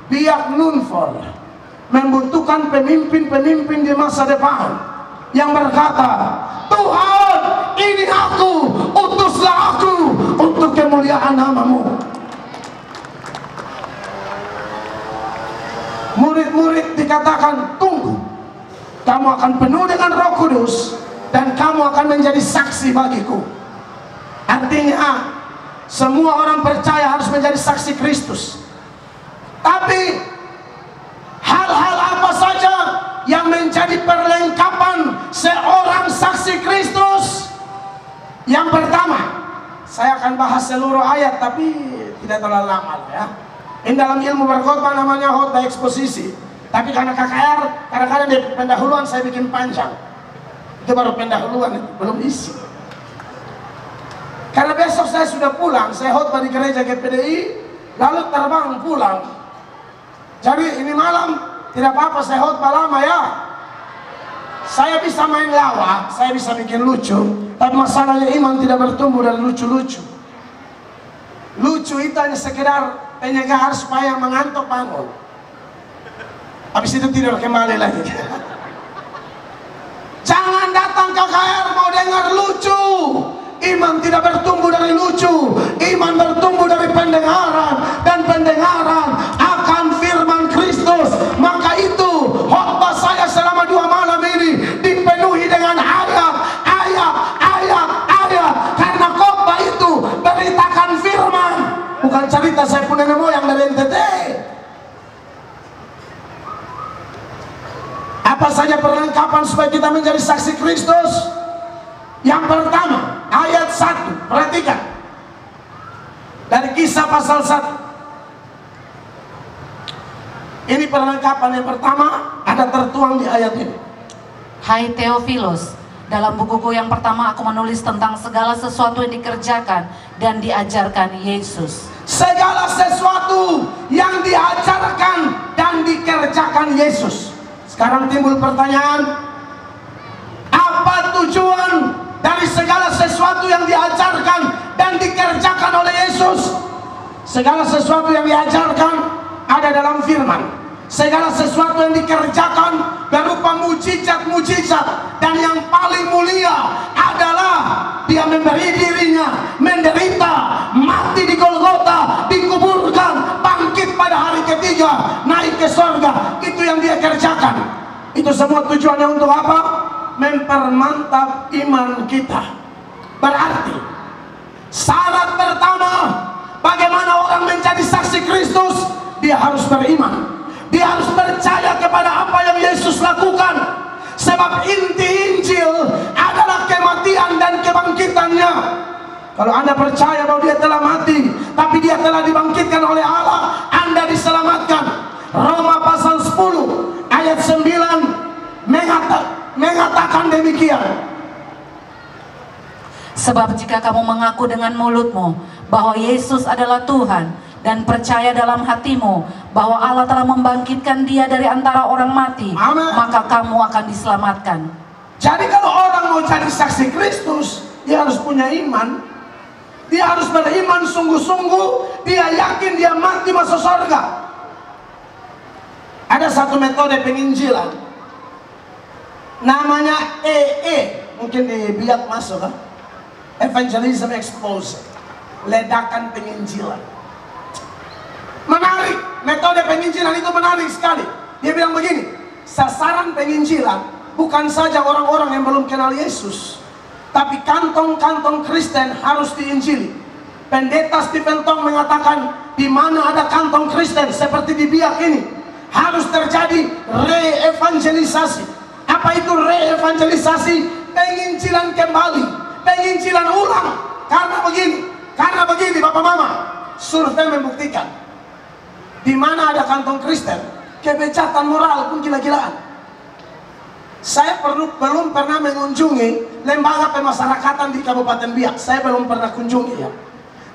Biak Nunfor membutuhkan pemimpin-pemimpin di masa depan yang berkata, Tuhan, ini aku, utuslah aku untuk kemuliaan nama-Mu. Murid-murid dikatakan, tunggu, kamu akan penuh dengan Roh Kudus dan kamu akan menjadi saksi bagiku. Artinya semua orang percaya harus menjadi saksi Kristus. Tapi hal-hal apa saja yang menjadi perlengkapan seorang saksi Kristus? Yang pertama, saya akan bahas seluruh ayat tapi tidak terlalu lama ya. Ini dalam ilmu berkhotbah namanya khotbah eksposisi. Tapi karena KKR kadang-kadang di pendahuluan saya bikin panjang. Itu baru pendahuluan, belum isi. Karena besok saya sudah pulang, saya khotbah di gereja GPDI, lalu terbang pulang. Jadi ini malam tidak apa-apa saya khotbah lama ya. Saya bisa main lawak, saya bisa bikin lucu, tapi masalahnya iman tidak bertumbuh dari lucu-lucu. Lucu itu hanya sekedar penyegar supaya mengantuk bangun. Habis itu tidur kembali lagi. Jangan datang KKR mau dengar lucu. Iman tidak bertumbuh dari lucu. Iman bertumbuh dari pendengaran, dan pendengaran akan firman Kristus. Maka itu khotbah saya selama 2 malam ini dipenuhi dengan ayat. Karena khotbah itu beritakan firman, bukan cerita saya punya nenek moyang dari NTT. Apa saja perlengkapan supaya kita menjadi saksi Kristus? Yang pertama, ayat 1, perhatikan. Dari Kisah pasal 1. Ini perlengkapan yang pertama, ada tertuang di ayat ini. Hai Theophilus, dalam bukuku yang pertama aku menulis tentang segala sesuatu yang dikerjakan dan diajarkan Yesus. Segala sesuatu yang diajarkan dan dikerjakan Yesus. Sekarang timbul pertanyaan, apa tujuan dari segala sesuatu yang diajarkan dan dikerjakan oleh Yesus? Segala sesuatu yang diajarkan ada dalam firman. Segala sesuatu yang dikerjakan berupa mujizat-mujizat, dan yang paling mulia adalah dia memberi dirinya, menderita, mati di Golgota, dikuburkan, bangkit pada hari ketiga, naik ke surga. Itu yang dia kerjakan. Itu semua tujuannya untuk apa? Mempermantap iman kita. Berarti syarat pertama bagaimana orang menjadi saksi Kristus, dia harus beriman. Dia harus percaya kepada apa yang Yesus lakukan. Sebab inti Injil adalah kematian dan kebangkitannya. Kalau Anda percaya bahwa dia telah mati, tapi dia telah dibangkitkan oleh Allah, Anda diselamatkan. Roma pasal 10 ayat 9 mengatakan demikian. Sebab jika kamu mengaku dengan mulutmu bahwa Yesus adalah Tuhan, dan percaya dalam hatimu bahwa Allah telah membangkitkan dia dari antara orang mati, Amen, maka kamu akan diselamatkan. Jadi kalau orang mau jadi saksi Kristus, dia harus punya iman. Dia harus beriman sungguh-sungguh. Dia yakin dia mati masuk surga. Ada satu metode penginjilan, namanya EE, mungkin di Biak masuk kan? Evangelism Exposure. ledakan penginjilan. Menarik, metode penginjilan itu menarik sekali. Dia bilang begini, sasaran penginjilan bukan saja orang-orang yang belum kenal Yesus, tapi kantong-kantong Kristen harus diinjili. Pendeta Stephen Tong mengatakan, di mana ada kantong Kristen seperti di Biak ini, harus terjadi re-evangelisasi. Apa itu re-evangelisasi? Penginjilan kembali, penginjilan ulang. Karena begini Bapak Mama, survei membuktikan, di mana ada kantong Kristen, kebejatan moral pun gila-gilaan. Saya belum pernah mengunjungi lembaga pemasyarakatan di Kabupaten Biak. Saya belum pernah kunjungi ya.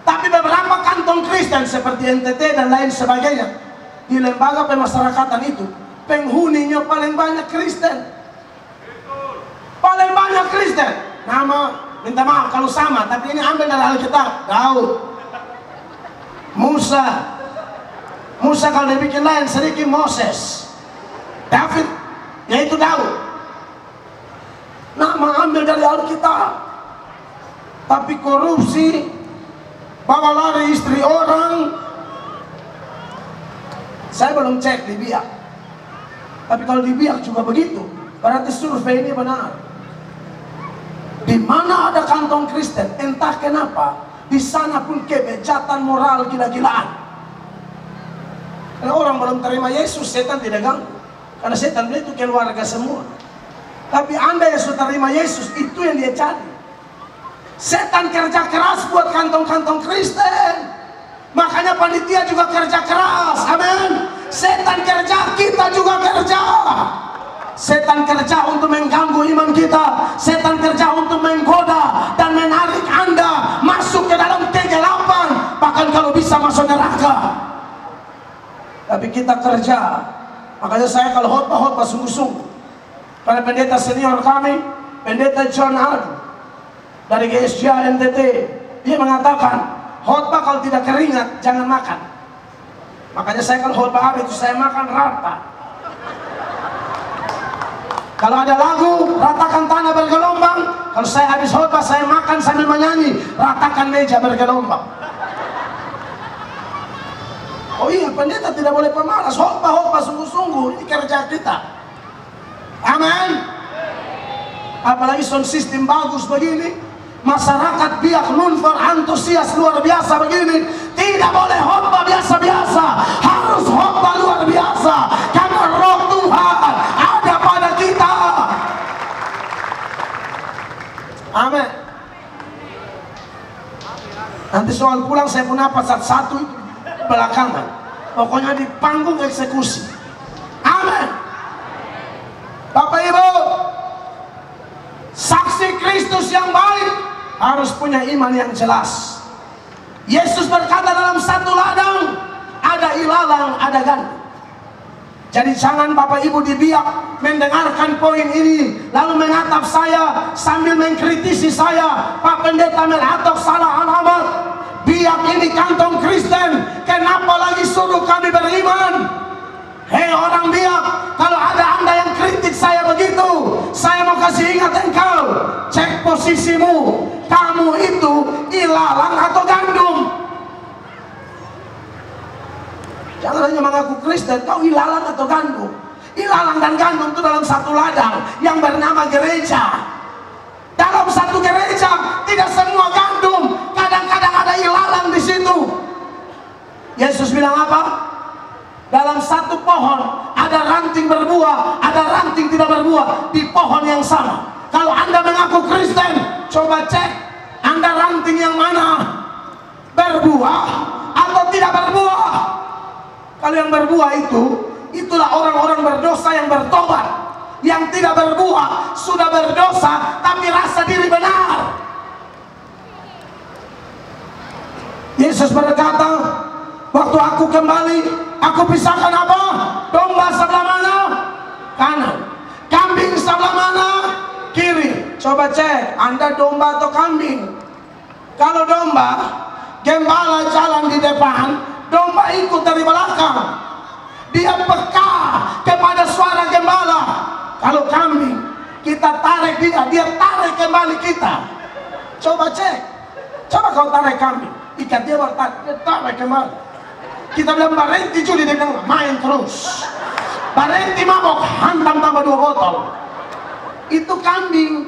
Tapi beberapa kantong Kristen seperti NTT dan lain sebagainya, di lembaga pemasyarakatan itu penghuninya paling banyak Kristen. Paling banyak Kristen. Nama, minta maaf kalau sama, tapi ini ambil dari Alkitab. Daud, Musa kalau dibikin lain sedikit Moses, David, yaitu Daud. Nama ambil dari Alkitab. Tapi korupsi, bawa lari istri orang. Saya belum cek di Biak, tapi kalau di Biak juga begitu, berarti survei ini benar. Di mana ada kantong Kristen, entah kenapa, di sana pun kebejatan moral gila-gilaan. Karena orang belum terima Yesus, setan tidak ganggu. Karena setan itu keluarga semua. Tapi Anda yang sudah terima Yesus, itu yang dia cari. Setan kerja keras buat kantong-kantong Kristen. Makanya panitia juga kerja keras. Amin. Setan kerja, kita juga kerja. Setan kerja untuk mengganggu iman kita. Setan kerja untuk menggoda dan menarik Anda masuk ke dalam kegelapan, bahkan kalau bisa masuk neraka. Tapi kita kerja. Makanya saya kalau khotbah sungguh-sungguh. Pada pendeta senior kami, pendeta John Adu dari GSJ NTT, dia mengatakan, khotbah kalau tidak keringat jangan makan. Makanya saya kalau khotbah itu saya makan rata. Kalau ada lagu ratakan tanah bergelombang, kalau saya habis khotbah saya makan sambil menyanyi ratakan meja bergelombang. Oh iya, pendeta tidak boleh pemalas, khotbah sungguh-sungguh, ini kerja kita. Amin. Apalagi sound system bagus begini, masyarakat Biak Nunfor antusias luar biasa begini, tidak boleh khotbah biasa-biasa, harus khotbah luar biasa, karena roh Tuhan ada pada kita. Amin. Nanti soal pulang saya pun apa satu belakangan, pokoknya di panggung eksekusi. Amin. Bapak Ibu, saksi Kristus yang baik harus punya iman yang jelas. Yesus berkata dalam satu ladang ada ilalang, ada gandum. Jadi jangan Bapak Ibu di Biak mendengarkan poin ini lalu mengatap saya sambil mengkritisi saya, Pak Pendeta Melatok salah alamat. Biak ini kantong Kristen, kenapa lagi suruh kami beriman? Hei orang Biak, kalau ada Anda yang kritik saya begitu, saya mau kasih ingat engkau, cek posisimu, kamu itu ilalang atau gandum. Jangan hanya mengaku Kristen, kau ilalang atau gandum. Ilalang dan gandum itu dalam satu ladang yang bernama gereja. Dalam satu gereja tidak semua gandum, kadang-kadang ada ilalang di situ. Yesus bilang apa? Dalam satu pohon ada ranting berbuah, ada ranting tidak berbuah di pohon yang sama. Kalau Anda mengaku Kristen, coba cek Anda ranting yang mana, berbuah atau tidak berbuah. Kalau yang berbuah itulah orang-orang berdosa yang bertobat. Yang tidak berbuah sudah berdosa tapi rasa diri benar. Yesus berkata, waktu aku kembali, aku pisahkan apa? Domba sebelah mana? Kanan. Kambing sebelah mana? Kiri. Coba cek, Anda domba atau kambing? Kalau domba, gembala jalan di depan, domba ikut dari belakang. Dia peka kepada suara gembala. Kalau kambing, kita tarik dia tarik kembali kita. Coba cek. Coba kau tarik kambing. ikat, dia tarik kembali. Kita bilang berhenti judi, dia bilang main terus. Berhenti mabok, hantam tambah 2 botol. Itu kambing.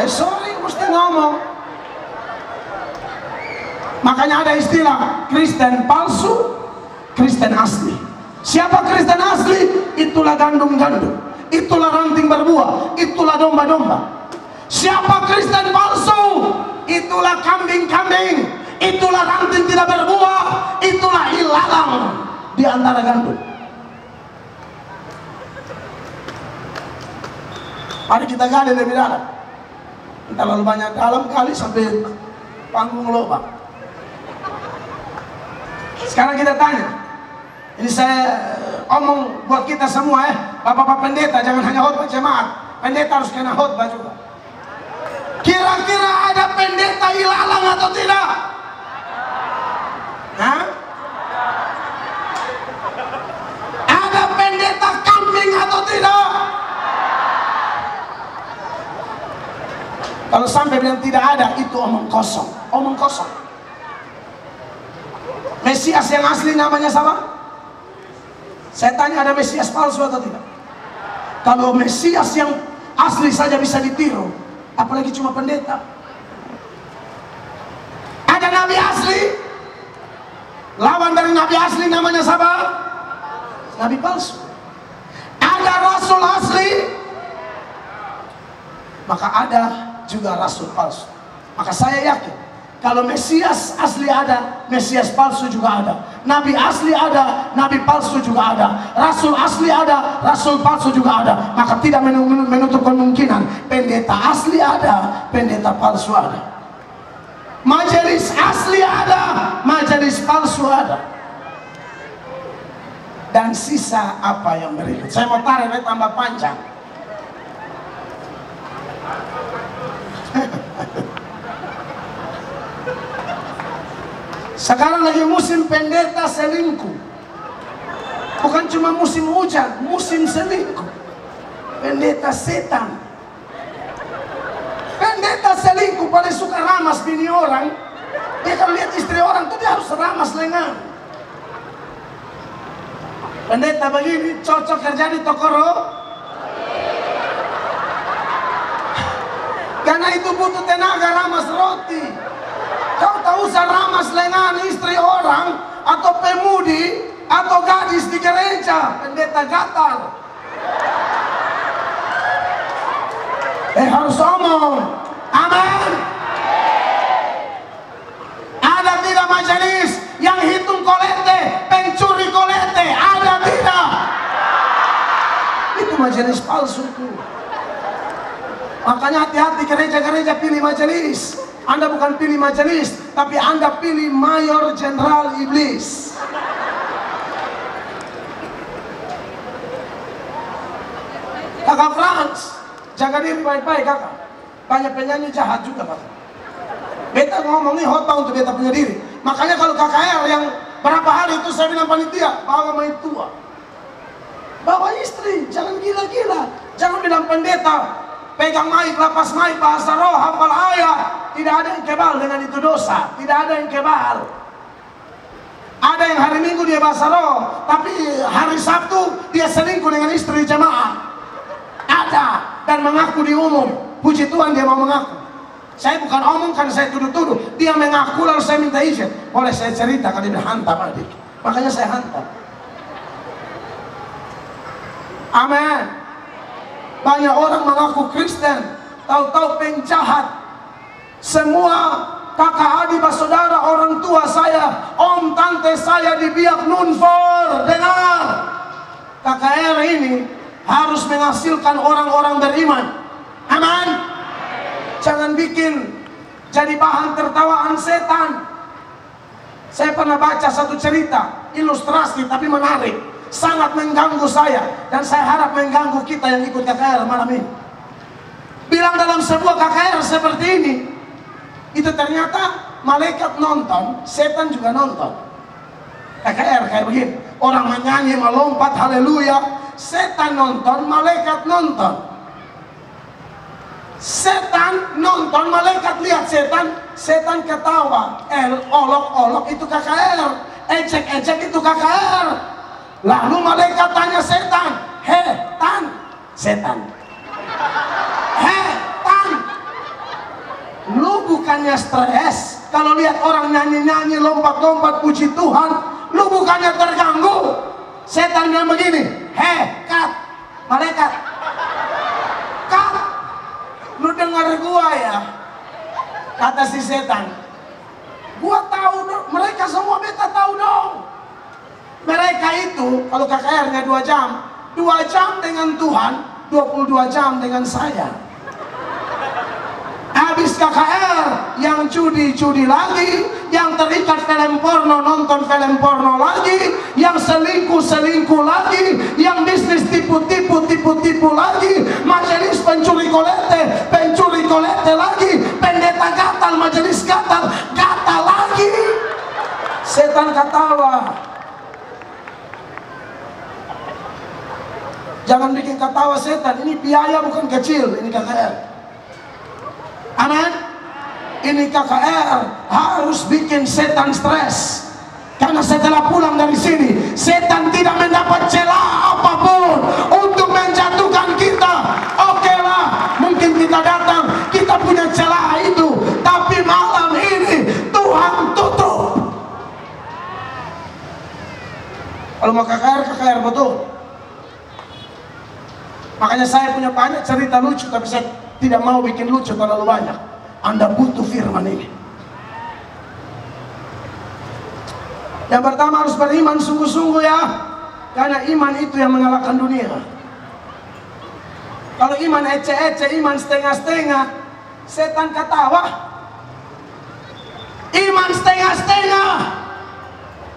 Sorry, mesti ngomong. Makanya ada istilah Kristen palsu, Kristen asli. Siapa Kristen asli? Itulah gandum-gandum, itulah ranting berbuah, itulah domba-domba. Siapa Kristen palsu? Itulah kambing-kambing, itulah ranting tidak berbuah, itulah ilalang di antara gandum. Mari kita gali lebih dalam. Terlalu banyak dalam kali sampai panggung lubang. Sekarang kita tanya. Ini saya omong buat kita semua ya. Bapak-bapak pendeta jangan hanya khotbah jemaat. Pendeta harus kena khotbah juga. Kira-kira ada pendeta ilalang atau tidak? Hah? Ada pendeta kambing atau tidak? Kalau sampai bilang tidak ada, itu omong kosong. Omong kosong. Mesias yang asli namanya sama? Saya tanya, ada Mesias palsu atau tidak? Kalau Mesias yang asli saja bisa ditiru, apalagi cuma pendeta. Ada nabi asli, lawan dari nabi asli namanya siapa? Nabi palsu. Ada rasul asli, maka ada juga rasul palsu. Maka saya yakin kalau Mesias asli ada, Mesias palsu juga ada. Nabi asli ada, nabi palsu juga ada. Rasul asli ada, rasul palsu juga ada. Maka tidak menutup kemungkinan pendeta asli ada, pendeta palsu ada. Majelis asli ada, majelis palsu ada. Dan sisa apa yang berikut? Saya mau tarik tambah panjang. Sekarang lagi musim pendeta selingkuh. Bukan cuma musim hujan, musim selingkuh. Pendeta setan. Pendeta selingkuh paling suka ramas bini orang. Dia kalau lihat istri orang tuh dia harus ramas lengan. Pendeta begini cocok kerja di toko karena itu butuh tenaga ramas roti. Kau tak usah ramas lengan istri orang atau pemudi atau gadis di gereja. Pendeta gatal. Harus omong. Amin. Ada tidak majelis yang hitung kolete, pencuri kolete? Ada tidak? Itu majelis palsu tuh. Makanya hati-hati gereja-gereja pilih majelis. Anda bukan pilih majelis, tapi Anda pilih mayor jenderal iblis. Kakak Frans, jaga diri baik-baik kakak. Banyak penyanyi jahat juga kakak. Beta ngomong nih khotbah untuk beta punya diri. Makanya kalau KKR yang berapa hari itu saya bilang panitia, bawa main tua, bawa istri, jangan gila-gila. Jangan bilang pendeta pegang mic, lapas mic, bahasa roh, hafal ayat. Tidak ada yang kebal dengan itu dosa. Tidak ada yang kebal. Ada yang hari Minggu dia bahasa roh, tapi hari Sabtu dia selingkuh dengan istri jemaah. Ada, dan mengaku di umum. Puji Tuhan dia mau mengaku. Saya bukan omong karena saya tuduh-tuduh. Dia mengaku lalu saya minta izin. Boleh saya cerita kalau dia hantam adik. Makanya saya hantam. Amin. Banyak orang mengaku Kristen, tahu-tahu penjahat. Semua kakak adik saudara, orang tua saya, om tante saya di Biak Numfor. Dengar, KKR ini harus menghasilkan orang-orang beriman. Amin. Jangan bikin jadi bahan tertawaan setan. Saya pernah baca satu cerita, ilustrasi tapi menarik, sangat mengganggu saya, dan saya harap mengganggu kita yang ikut KKR malam ini. Bilang dalam sebuah KKR seperti ini, itu ternyata malaikat nonton, setan juga nonton. KKR kayak begini, orang menyanyi, melompat, haleluya, setan nonton, malaikat nonton. Setan nonton, malaikat lihat setan, setan ketawa, olok-olok itu KKR, ejek-ejek itu KKR. Lalu malaikat tanya setan, setan, lu bukannya stres kalau lihat orang nyanyi-nyanyi, lompat-lompat puji Tuhan, lu bukannya terganggu? Setan bilang begini, kat, malaikat, kat, lu dengar gua ya? Kata si setan, gua tahu dong, mereka semua beta tahu dong. Mereka itu kalau KKR-nya 2 jam, 2 jam dengan Tuhan, 22 jam dengan saya. Habis KKR, yang judi lagi, yang terikat film porno nonton film porno lagi, yang selingkuh lagi, yang bisnis tipu lagi, majelis pencuri kolete lagi, pendeta gatal, majelis gatal lagi. Setan ketawa. Jangan bikin ketawa setan, ini biaya bukan kecil, ini KKR. Amin. Ini KKR harus bikin setan stres. Karena setelah pulang dari sini, setan tidak mendapat celah apapun untuk menjatuhkan kita. Oke lah, mungkin kita datang, kita punya celah itu, tapi malam ini Tuhan tutup. Kalau mau KKR betul. Makanya saya punya banyak cerita lucu, tapi saya tidak mau bikin lucu terlalu banyak. Anda butuh firman ini. Yang pertama harus beriman sungguh-sungguh ya. Karena iman itu yang mengalahkan dunia. Kalau iman ece-ece, iman setengah-setengah, setan ketawa. Iman setengah-setengah,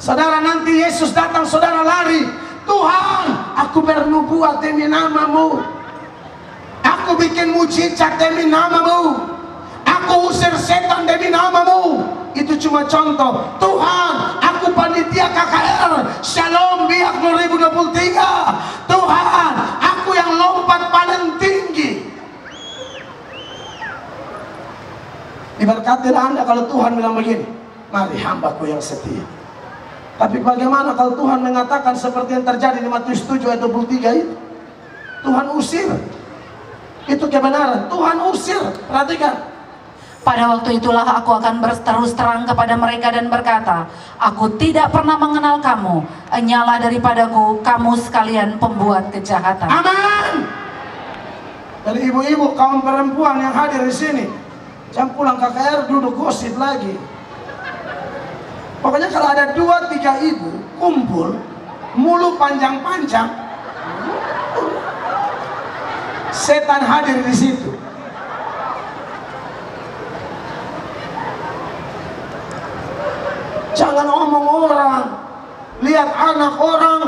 saudara, nanti Yesus datang, saudara lari. Tuhan, aku bernubuat demi namamu, aku bikin mujizat demi namamu, aku usir setan demi namamu. Itu cuma contoh. Tuhan, aku panitia KKR Shalom Biak 2023. Tuhan, aku yang lompat paling tinggi. Diberkatilah Anda kalau Tuhan bilang begini, mari hambaku yang setia. Tapi bagaimana kalau Tuhan mengatakan seperti yang terjadi di Matius 7 ayat 23 itu? Tuhan usir. Itu kebenaran. Tuhan usir. Perhatikan. Pada waktu itulah aku akan berterus terang kepada mereka dan berkata, aku tidak pernah mengenal kamu. Enyalah daripadaku, kamu sekalian pembuat kejahatan. Amin. Dari ibu-ibu kaum perempuan yang hadir di sini, jam pulang KKR duduk gosip lagi. Pokoknya kalau ada 2-3 ibu kumpul, mulut panjang-panjang, setan hadir di situ. Jangan omong orang. Lihat anak orang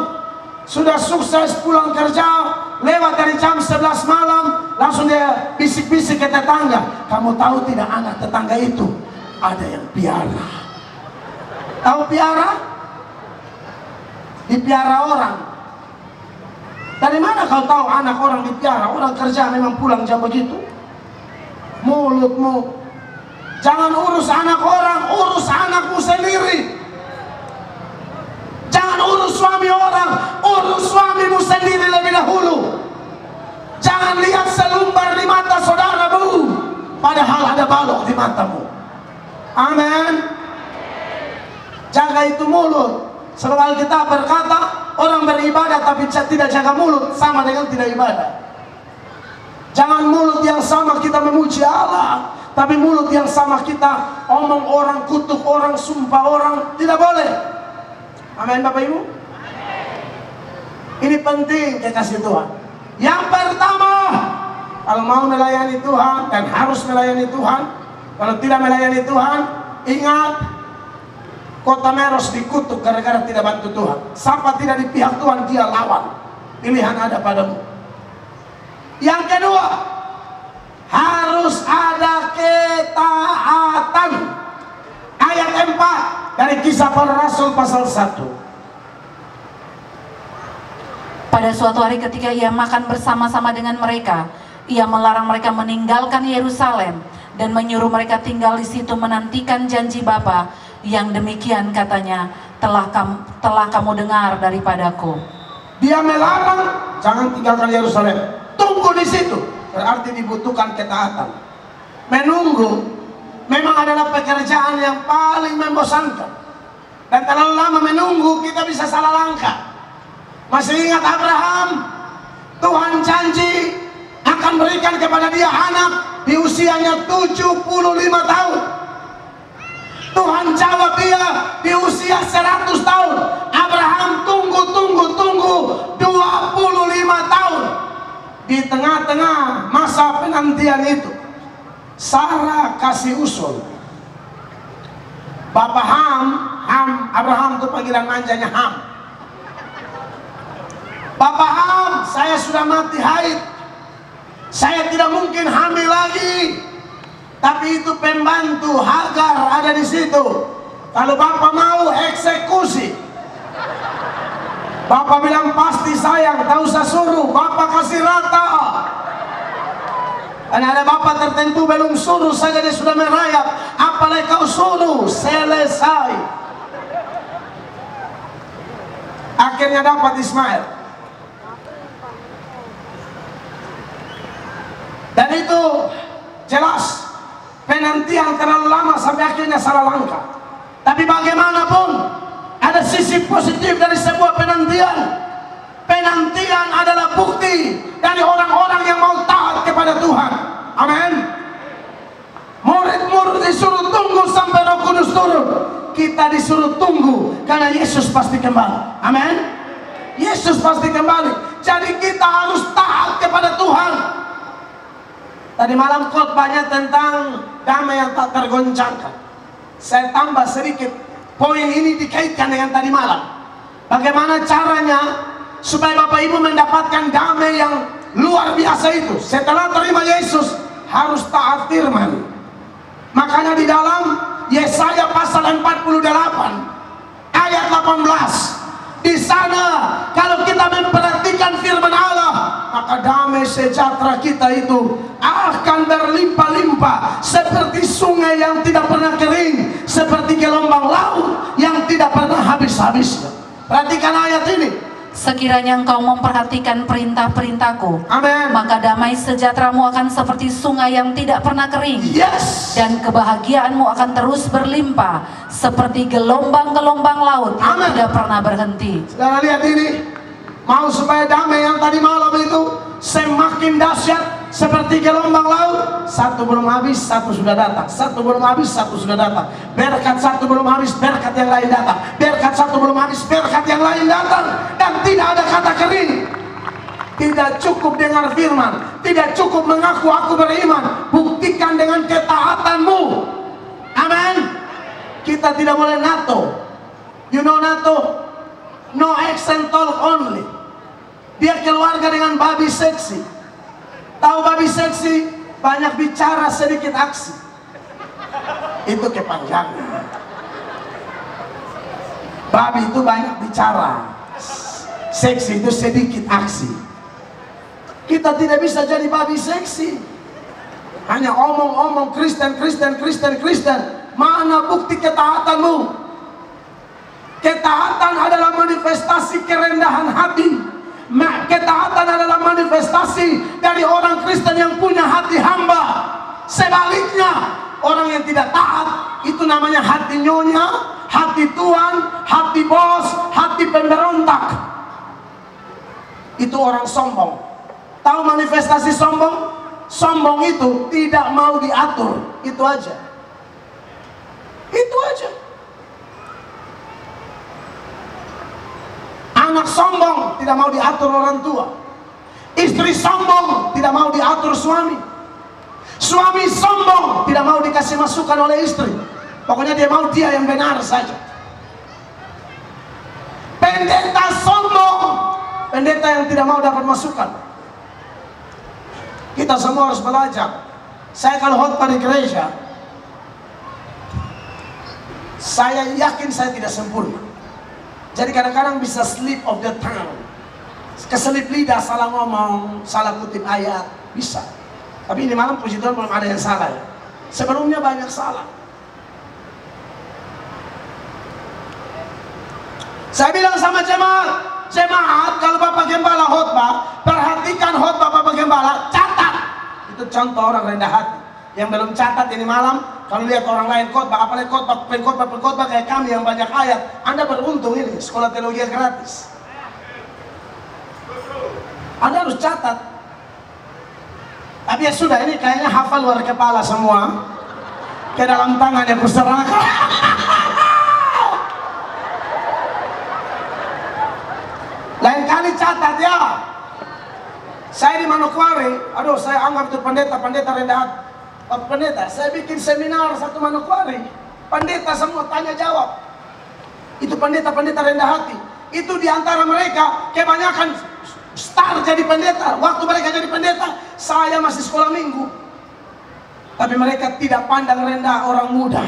sudah sukses pulang kerja, lewat dari jam 11 malam, langsung dia bisik-bisik ke tetangga. Kamu tahu tidak, anak tetangga itu ada yang piara. Tahu piara? Dipiara orang. Dari mana kau tahu anak orang dipiara? Orang kerja memang pulang jam begitu. Mulutmu. Jangan urus anak orang, urus anakmu sendiri. Jangan urus suami orang, urus suamimu sendiri lebih dahulu. Jangan lihat selumbar di mata saudaramu, padahal ada balok di matamu. Amin. Jaga itu mulut. Sebab Alkitab berkata, orang beribadah tapi tidak jaga mulut sama dengan tidak ibadah. Jangan mulut yang sama kita memuji Allah, tapi mulut yang sama kita omong orang, kutuk orang, sumpah orang, tidak boleh. Amin Bapak Ibu. Ini penting kekasih Tuhan. Yang pertama, kalau mau melayani Tuhan dan harus melayani Tuhan, kalau tidak melayani Tuhan, ingat, Kota Meros dikutuk gara-gara tidak bantu Tuhan. Siapa tidak di pihak Tuhan, dia lawan. Pilihan ada padamu. Yang kedua, harus ada ketaatan. Ayat 4 dari Kisah Para Rasul pasal 1. Pada suatu hari ketika ia makan bersama-sama dengan mereka, Ia melarang mereka meninggalkan Yerusalem dan menyuruh mereka tinggal di situ menantikan janji Bapa, yang demikian katanya telah kamu dengar daripadaku. Dia melarang jangan tinggalkan Yerusalem, tunggu di situ, berarti dibutuhkan ketaatan. Menunggu memang adalah pekerjaan yang paling membosankan, dan terlalu lama menunggu kita bisa salah langkah. Masih ingat Abraham? Tuhan janji akan berikan kepada dia anak di usianya 75 tahun. Tuhan jawab dia di usia 100 tahun. Abraham tunggu 25 tahun. Di tengah-tengah masa penantian itu, Sarah kasih usul. Bapak Abraham itu panggilan manjanya Ham. Bapak Ham, saya sudah mati haid. Saya tidak mungkin hamil lagi. Tapi itu pembantu Hagar ada di situ. Kalau Bapak mau eksekusi. Bapak bilang pasti sayang, tak usah suruh. Bapak kasih rata. Dan ada bapak tertentu belum suruh saja dia sudah merayap. Apalagi kau suruh, selesai. Akhirnya dapat Ismail. Dan itu jelas penantian terlalu lama sampai akhirnya salah langkah. Tapi bagaimanapun ada sisi positif dari sebuah penantian. Penantian adalah bukti dari orang-orang yang mau taat kepada Tuhan. Amin. Murid-murid disuruh tunggu sampai Roh Kudus turun. Kita disuruh tunggu karena Yesus pasti kembali. Amin. Yesus pasti kembali. Jadi kita harus taat kepada Tuhan. Tadi malam khotbahnya tentang damai yang tak tergoncangkan. Saya tambah sedikit poin ini dikaitkan dengan tadi malam. Bagaimana caranya supaya Bapak Ibu mendapatkan damai yang luar biasa itu? Setelah terima Yesus harus taat firman. Makanya di dalam Yesaya pasal 48 ayat 18, di sana kalau kita memperhatikan firman Allah, maka damai sejahtera kita itu akan berlimpah-limpah seperti sungai yang tidak pernah kering, seperti gelombang laut yang tidak pernah habis-habisnya. Perhatikan ayat ini. Sekiranya engkau memperhatikan perintah-perintahku, Amin. maka damai sejahteramu akan seperti sungai yang tidak pernah kering. Yes. Dan kebahagiaanmu akan terus berlimpah seperti gelombang-gelombang laut yang Amin. tidak pernah berhenti. Saudara lihat ini. Mau supaya damai yang tadi malam itu semakin dahsyat seperti gelombang laut. Satu belum habis, satu sudah datang. Satu belum habis, satu sudah datang. Berkat satu belum habis, berkat yang lain datang. Berkat satu belum habis, berkat yang lain datang. Dan tidak ada kata kering. Tidak cukup dengar firman, tidak cukup mengaku aku beriman. Buktikan dengan ketaatanmu. Amin. Kita tidak boleh NATO. You know NATO? No accent talk only. Dia keluarga dengan babi seksi. Tahu babi seksi? Banyak bicara sedikit aksi. Itu kepanjangan. Babi itu banyak bicara, seksi itu sedikit aksi. Kita tidak bisa jadi babi seksi. Hanya omong-omong Kristen. Mana bukti ketaatanmu? Ketaatan adalah manifestasi kerendahan hati. Ketaatan adalah manifestasi dari orang Kristen yang punya hati hamba. Sebaliknya, orang yang tidak taat itu namanya hati nyonya, hati tuan, hati bos, hati pemberontak. Itu orang sombong. Tahu manifestasi sombong? Sombong itu tidak mau diatur. Itu aja. Itu aja. Anak sombong tidak mau diatur orang tua. Istri sombong tidak mau diatur suami. Suami sombong tidak mau dikasih masukan oleh istri. Pokoknya dia mau dia yang benar saja. Pendeta sombong, pendeta yang tidak mau dapat masukan. Kita semua harus belajar. Saya kalau khotbah di gereja, saya yakin saya tidak sempurna. Jadi kadang-kadang bisa slip of the tongue, keselip lidah, salah ngomong, salah kutip ayat. Bisa. Tapi ini malam puji Tuhan belum ada yang salah ya. Sebelumnya banyak salah. Saya bilang sama jemaat, kalau Bapak Gembala khotbah, perhatikan khotbah Bapak Gembala, catat. Itu contoh orang rendah hati. Yang belum catat ini malam, kalau lihat orang lain khotbah, apalagi pengkhotbah kayak kami yang banyak ayat, Anda beruntung ini, sekolah teologi gratis. Anda harus catat. Tapi ya sudah, ini kayaknya hafal luar kepala semua. Ke dalam tangan yang kuserahkan. Lain kali catat ya. Saya di Manokwari, aduh saya anggap itu pendeta rendah hati. Pak pendeta, saya bikin seminar satu Manokwari. Pendeta semua tanya jawab. Itu pendeta rendah hati. Itu diantara mereka kebanyakan star jadi pendeta. Waktu mereka jadi pendeta, saya masih sekolah minggu. Tapi mereka tidak pandang rendah orang muda.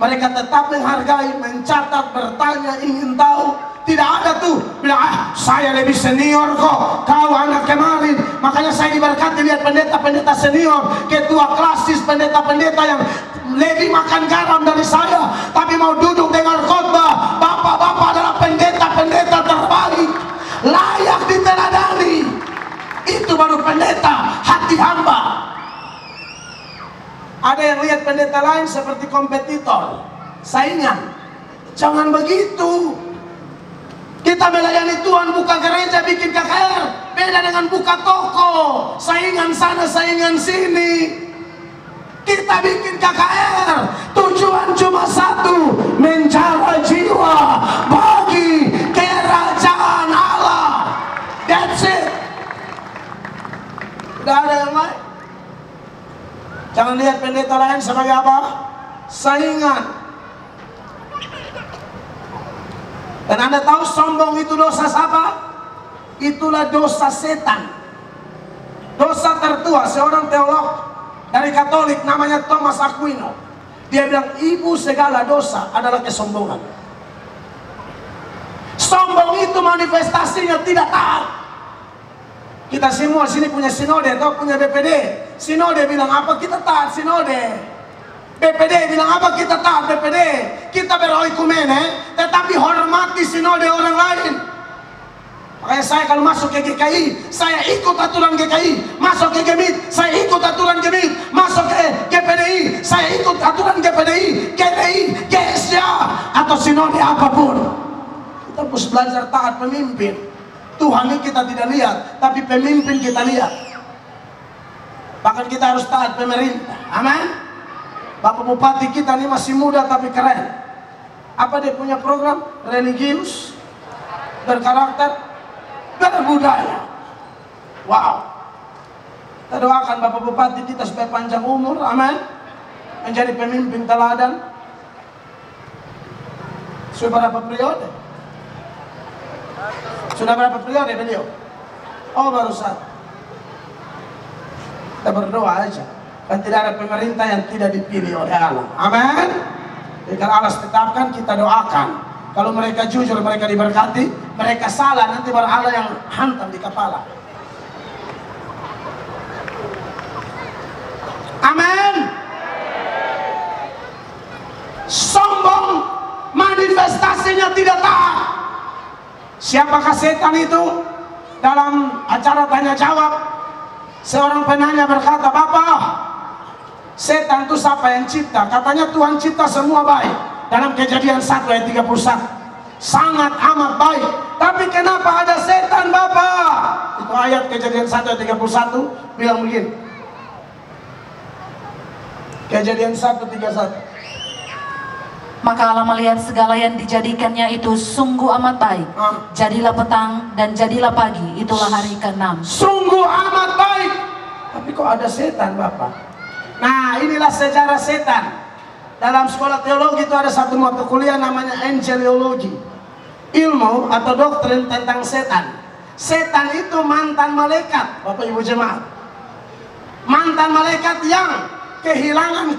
Mereka tetap menghargai, mencatat, bertanya, ingin tahu. Tidak ada tuh bilang, saya lebih senior kok, kau anak kemarin. Makanya saya diberkati lihat pendeta senior, ketua klasis, pendeta yang lebih makan garam dari saya, tapi mau duduk dengar khotbah. Bapak-bapak adalah pendeta terbaik, layak diteladani. Itu baru pendeta hati hamba. Ada yang lihat pendeta lain seperti kompetitor, saingan. Jangan begitu. Kita melayani Tuhan, buka gereja, bikin KKR. Beda dengan buka toko, saingan sana, saingan sini. Kita bikin KKR, tujuan cuma satu, menjaga jiwa bagi kerajaan Allah. That's it. Tidak ada yang lain. Jangan lihat pendeta lain sebagai apa? Saingan. Dan Anda tahu sombong itu dosa apa? Itulah dosa setan. Dosa tertua, seorang teolog dari Katolik namanya Thomas Aquino. Dia bilang ibu segala dosa adalah kesombongan. Sombong itu manifestasinya tidak taat. Kita semua sini punya sinode atau punya BPD. Sinode bilang apa? Kita taat sinode. BPD bilang apa? Kita taat BPD. Kita beroikumene, tetapi hormati sinode orang lain. Makanya saya kalau masuk ke GKI, saya ikut aturan GKI. Masuk ke GEMIT, saya ikut aturan GEMIT. Masuk ke GPDI, saya ikut aturan GPDI, GDI, GSA, atau sinode apapun. Kita harus belajar taat pemimpin. Tuhan ini kita tidak lihat, tapi pemimpin kita lihat. Bahkan kita harus taat pemerintah. Amin. Bapak Bupati kita ini masih muda tapi keren. Apa dia punya program? Religius, berkarakter, berbudaya. Wow. Kita doakan Bapak Bupati kita supaya panjang umur, amin. Menjadi pemimpin teladan. Sudah berapa periode? Sudah berapa periode beliau? Oh, baru satu. Kita berdoa aja. Dan tidak ada pemerintah yang tidak dipilih oleh Allah. Amin. Jika Allah tetapkan, kita doakan. Kalau mereka jujur, mereka diberkati. Mereka salah, nanti baru Allah yang hantam di kepala. Amin. Sombong manifestasinya tidak taat. Siapakah setan itu? Dalam acara tanya jawab, seorang penanya berkata, Bapak, setan itu siapa yang cipta? Katanya Tuhan cipta semua baik. Dalam Kejadian 1 ayat 31. Sangat amat baik. Tapi kenapa ada setan, Bapak? Itu ayat Kejadian 1 ayat 31 bilang begini. Kejadian 1:31. Maka Allah melihat segala yang dijadikannya itu sungguh amat baik. Jadilah petang dan jadilah pagi. Itulah hari ke-6. Sungguh amat baik. Tapi kok ada setan, Bapak? Nah, inilah sejarah setan. Dalam sekolah teologi itu ada satu mata kuliah namanya angeliologi. Ilmu atau doktrin tentang setan. Setan itu mantan malaikat, Bapak Ibu jemaat. Mantan malaikat yang kehilangan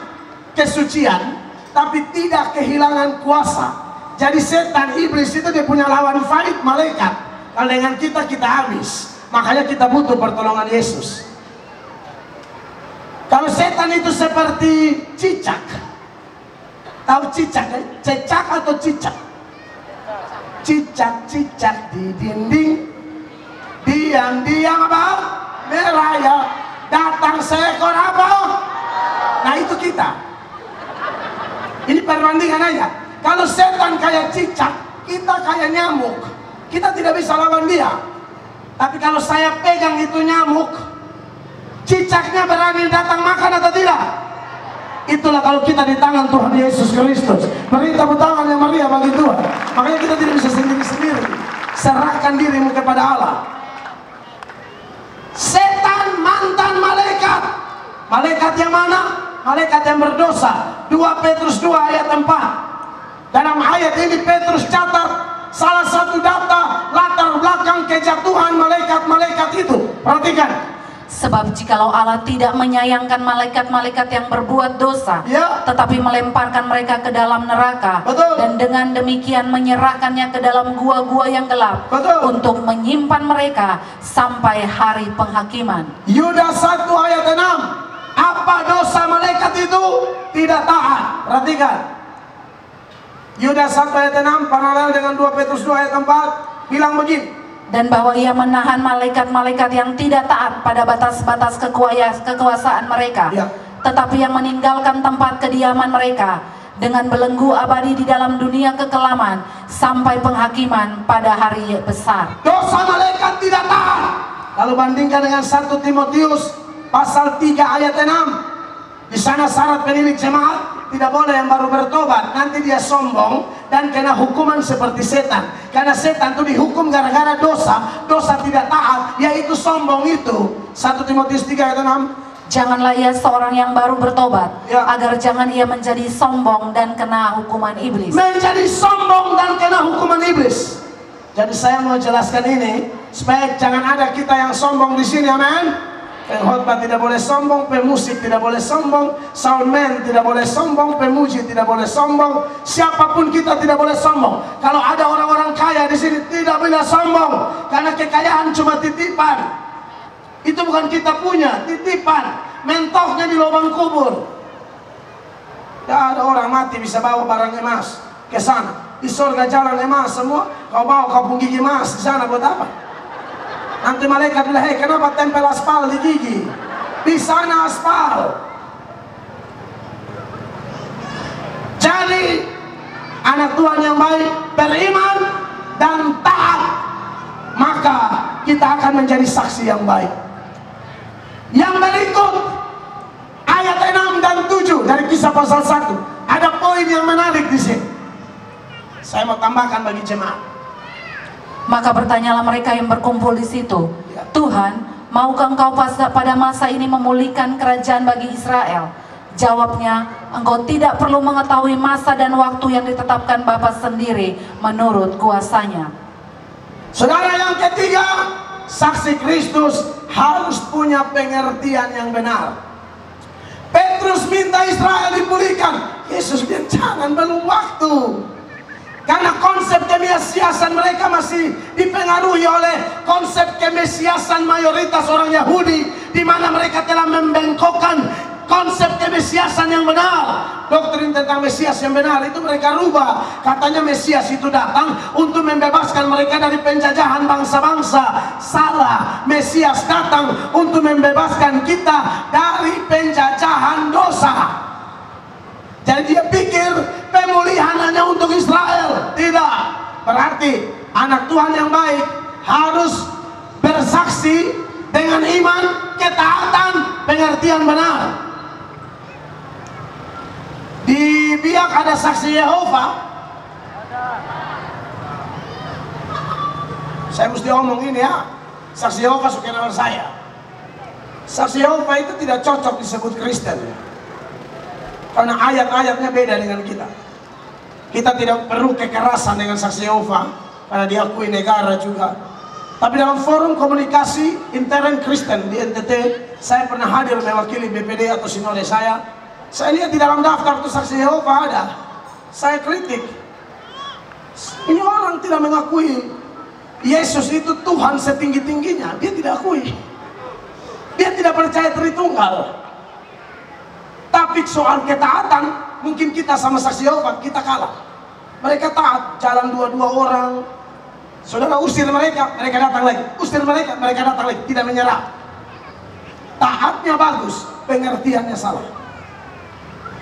kesucian, tapi tidak kehilangan kuasa. Jadi setan, iblis itu dia punya lawan fight malaikat. Kalau dengan kita habis. Makanya kita butuh pertolongan Yesus. Setan itu seperti cicak. Tahu cicak kan? Cecak atau cicak? Cicak-cicak di dinding, diam-diam apa? Merayap, datang seekor apa? Nah itu kita. Ini perbandingan aja. Kalau setan kayak cicak, kita kayak nyamuk. Kita tidak bisa lawan dia. Tapi kalau saya pegang itu nyamuk, cicaknya berani datang makan atau tidak? Itulah kalau kita di tangan Tuhan Yesus Kristus. Beri tepuk tangan yang meriah bagi Tuhan. Makanya kita tidak bisa sendiri-sendiri. Serahkan dirimu kepada Allah. Setan mantan malaikat. Malaikat yang mana? Malaikat yang berdosa. 2 Petrus 2 ayat 4. Dalam ayat ini Petrus catat salah satu data latar belakang kejatuhan malaikat-malaikat itu. Perhatikan. Sebab jikalau Allah tidak menyayangkan malaikat-malaikat yang berbuat dosa, Ya. tetapi melemparkan mereka ke dalam neraka, Betul. dan dengan demikian menyerahkannya ke dalam gua-gua yang gelap, Betul. untuk menyimpan mereka sampai hari penghakiman. Yudas 1 ayat 6. Apa dosa malaikat itu? Tidak taat. Perhatikan. Yudas 1 ayat 6 paralel dengan 2 Petrus 2 ayat 4 bilang begini. Dan bahwa ia menahan malaikat-malaikat yang tidak taat pada batas-batas kekuasaan mereka, Ya. tetapi yang meninggalkan tempat kediaman mereka, dengan belenggu abadi di dalam dunia kekelaman sampai penghakiman pada hari besar. Dosa malaikat tidak taat. Lalu bandingkan dengan 1 Timotius pasal 3 ayat 6. Di sana syarat penilik jemaat, tidak boleh yang baru bertobat, nanti dia sombong dan kena hukuman seperti setan. Karena setan itu dihukum gara-gara dosa tidak taat, yaitu sombong itu. 1 Timotius 3 ayat 6. Janganlah ia seorang yang baru bertobat, Ya. agar jangan ia menjadi sombong dan kena hukuman iblis. Menjadi sombong dan kena hukuman iblis. Jadi saya mau jelaskan ini supaya jangan ada kita yang sombong di sini, amin. Pengkhotbah tidak boleh sombong, pemusik tidak boleh sombong, soundman tidak boleh sombong, pemuji tidak boleh sombong, siapapun kita tidak boleh sombong. Kalau ada orang-orang kaya di sini tidak boleh sombong, karena kekayaan cuma titipan. Itu bukan kita punya, titipan. Mentoknya di lubang kubur. Tidak ada orang mati bisa bawa barang emas ke sana. Di surga jalan emas semua, kau bawa kapung gigi emas di sana buat apa? Nanti malaikat bilang, hei kenapa tempel aspal di gigi? Di sana aspal. Jadi anak Tuhan yang baik, beriman dan taat, maka kita akan menjadi saksi yang baik. Yang berikut ayat 6 dan 7 dari Kisah pasal 1. Ada poin yang menarik di sini. Saya mau tambahkan bagi jemaat. Maka bertanyalah mereka yang berkumpul di situ, Tuhan, maukah engkau pada masa ini memulihkan kerajaan bagi Israel? Jawabnya, engkau tidak perlu mengetahui masa dan waktu yang ditetapkan Bapa sendiri menurut kuasanya. Saudara yang ketiga, saksi Kristus harus punya pengertian yang benar. Petrus minta Israel dipulihkan, Yesus bilang jangan, belum waktu. Karena konsep kemesiasan mereka masih dipengaruhi oleh konsep kemesiasan mayoritas orang Yahudi, di mana mereka telah membengkokkan konsep kemesiasan yang benar. Doktrin tentang Mesias yang benar itu mereka rubah. Katanya Mesias itu datang untuk membebaskan mereka dari penjajahan bangsa-bangsa. Salah, Mesias datang untuk membebaskan kita dari penjajahan dosa. Jadi dia pikir pemulihan hanya untuk Israel. Tidak. Berarti anak Tuhan yang baik harus bersaksi dengan iman, ketaatan, pengertian benar. Di Biak ada saksi Yehova. Saya mesti omong ini ya. Saksi Yehova suka nama saya. Saksi Yehova itu tidak cocok disebut Kristen. Karena ayat-ayatnya beda dengan kita. Kita tidak perlu kekerasan dengan saksi Yehova, karena diakui negara juga. Tapi dalam forum komunikasi intern Kristen di NTT, saya pernah hadir mewakili BPD atau sinode saya. Saya lihat di dalam daftar itu saksi Yehova ada. Saya kritik. Ini orang tidak mengakui Yesus itu Tuhan setinggi-tingginya. Dia tidak akui. Dia tidak percaya Tritunggal. Tapi soal ketaatan, mungkin kita sama saksi Yehova kita kalah. Mereka taat, jalan dua-dua orang. Saudara usir mereka, mereka datang lagi. Usir mereka, mereka datang lagi. Tidak menyerah. Taatnya bagus, pengertiannya salah.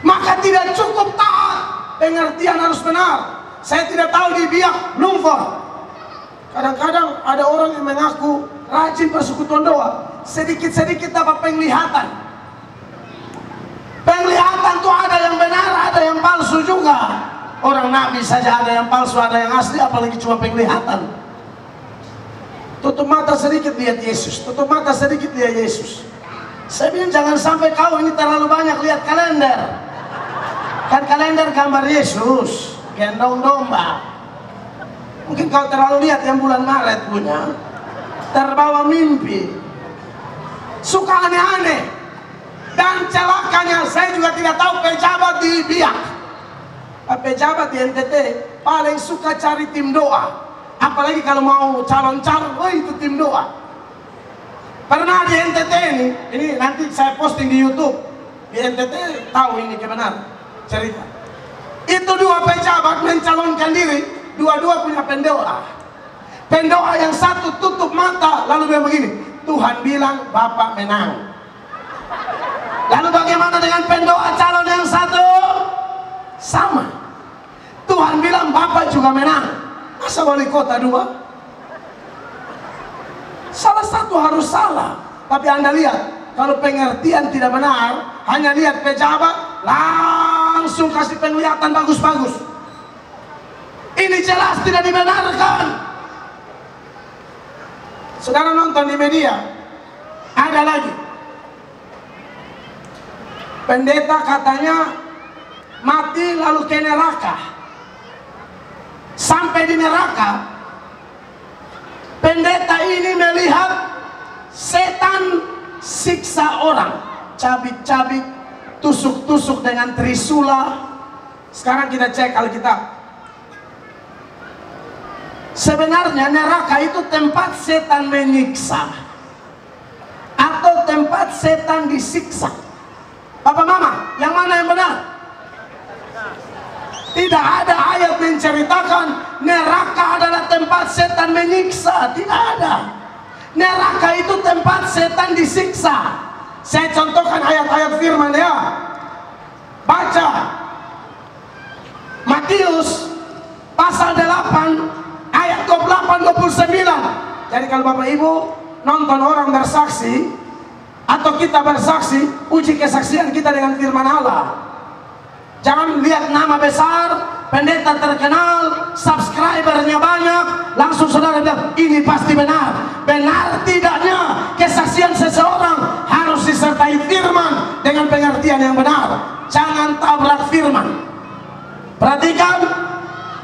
Maka tidak cukup taat, pengertian harus benar. Saya tidak tahu di Biak, Lumfor. Kadang-kadang ada orang yang mengaku rajin persekutuan doa, sedikit-sedikit dapat penglihatan. Penglihatan tuh ada yang benar, ada yang palsu juga. Orang nabi saja ada yang palsu, ada yang asli, apalagi cuma penglihatan. Tutup mata sedikit lihat Yesus, tutup mata sedikit lihat Yesus. Saya bilang jangan sampai kau ini terlalu banyak lihat kalender. Kan kalender gambar Yesus, gendong domba. Mungkin kau terlalu lihat yang bulan Maret punya, terbawa mimpi, suka aneh-aneh. Dan celakanya saya juga tidak tahu pejabat di Biak, pejabat di NTT paling suka cari tim doa. Apalagi kalau mau calon-calon, oh itu tim doa. Pernah di NTT ini nanti saya posting di YouTube. Di NTT tahu ini kebenaran cerita. Itu dua pejabat mencalonkan diri, dua-dua punya pendoa. Pendoa yang satu tutup mata lalu dia begini, Tuhan bilang Bapak menang. Lalu bagaimana dengan pendoa calon yang satu? Sama. Tuhan bilang Bapak juga menang. Masa wali kota dua? Salah satu harus salah. Tapi Anda lihat, kalau pengertian tidak benar, hanya lihat pejabat, langsung kasih penglihatan bagus-bagus. Ini jelas tidak dibenarkan. Saudara nonton di media, ada lagi. Pendeta katanya mati lalu ke neraka. Sampai di neraka, pendeta ini melihat setan siksa orang, cabik-cabik, tusuk-tusuk dengan trisula. Sekarang kita cek Alkitab. Sebenarnya neraka itu tempat setan menyiksa atau tempat setan disiksa. Papa mama, yang mana yang benar? Tidak ada ayat menceritakan neraka adalah tempat setan menyiksa. Tidak ada. Neraka itu tempat setan disiksa. Saya contohkan ayat-ayat firman ya. Baca Matius pasal 8 ayat 28-29. Jadi kalau Bapak Ibu nonton orang bersaksi atau kita bersaksi, uji kesaksian kita dengan firman Allah. Jangan lihat nama besar, pendeta terkenal, subscribernya banyak, langsung saudara bilang ini pasti benar. Benar tidaknya kesaksian seseorang harus disertai firman dengan pengertian yang benar. Jangan tabrak firman. Perhatikan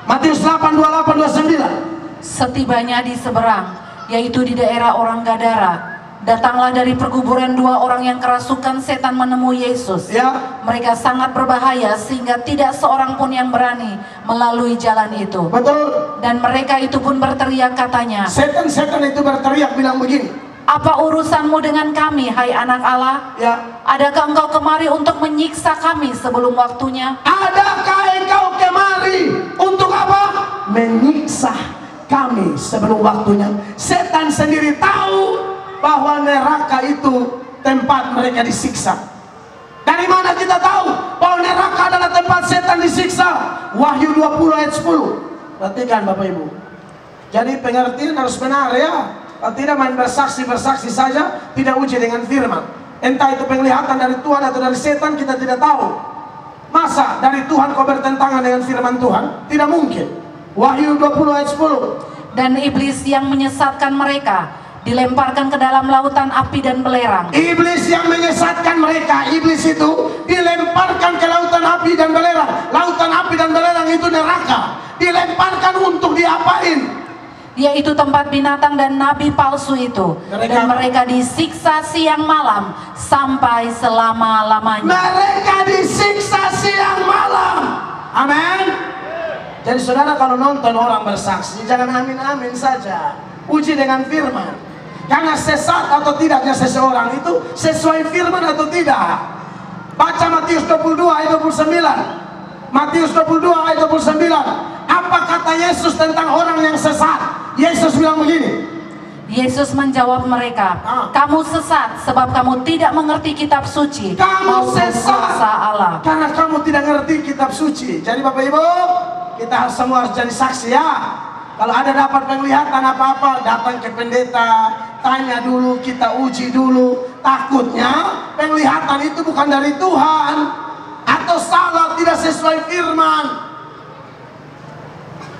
Matius 8:28-29. Setibanya di seberang, yaitu di daerah orang Gadara, datanglah dari perkuburan dua orang yang kerasukan setan menemui Yesus. Ya. Mereka sangat berbahaya sehingga tidak seorang pun yang berani melalui jalan itu. Betul. Dan mereka itu pun berteriak katanya, Setan-setan itu berteriak bilang begini. apa urusanmu dengan kami, hai anak Allah? Ya. Adakah engkau kemari untuk menyiksa kami sebelum waktunya? Adakah engkau kemari untuk apa? Menyiksa kami sebelum waktunya. Setan sendiri tahu bahwa neraka itu tempat mereka disiksa. Dari mana kita tahu bahwa neraka adalah tempat setan disiksa? Wahyu 20 ayat 10. Perhatikan Bapak Ibu. Jadi pengertian harus benar ya. Kalau tidak main bersaksi saja, tidak uji dengan firman. Entah itu penglihatan dari Tuhan atau dari setan, kita tidak tahu. Masa dari Tuhan kau bertentangan dengan firman Tuhan? Tidak mungkin. Wahyu 20 ayat 10. Dan iblis yang menyesatkan mereka dilemparkan ke dalam lautan api dan belerang. Iblis yang menyesatkan mereka, iblis itu dilemparkan ke lautan api dan belerang. Lautan api dan belerang itu neraka. Dilemparkan untuk diapain? Yaitu tempat binatang dan nabi palsu itu. Dan mereka disiksa siang malam sampai selama-lamanya. Mereka disiksa siang malam. Amin. Jadi saudara kalau nonton orang bersaksi, jangan amin-amin saja. Uji dengan firman. Karena sesat atau tidaknya seseorang itu sesuai firman atau tidak. Baca Matius 22 ayat 29. Matius 22 ayat 29. Apa kata Yesus tentang orang yang sesat? Yesus bilang begini. Yesus menjawab mereka, kamu sesat sebab kamu tidak mengerti kitab suci. Kamu sesat Allah. karena kamu tidak ngerti kitab suci. Jadi Bapak Ibu, kita semua harus jadi saksi ya. Kalau ada dapat penglihatan apa-apa, datang ke pendeta, tanya dulu, kita uji dulu. Takutnya penglihatan itu bukan dari Tuhan, atau salah, tidak sesuai firman.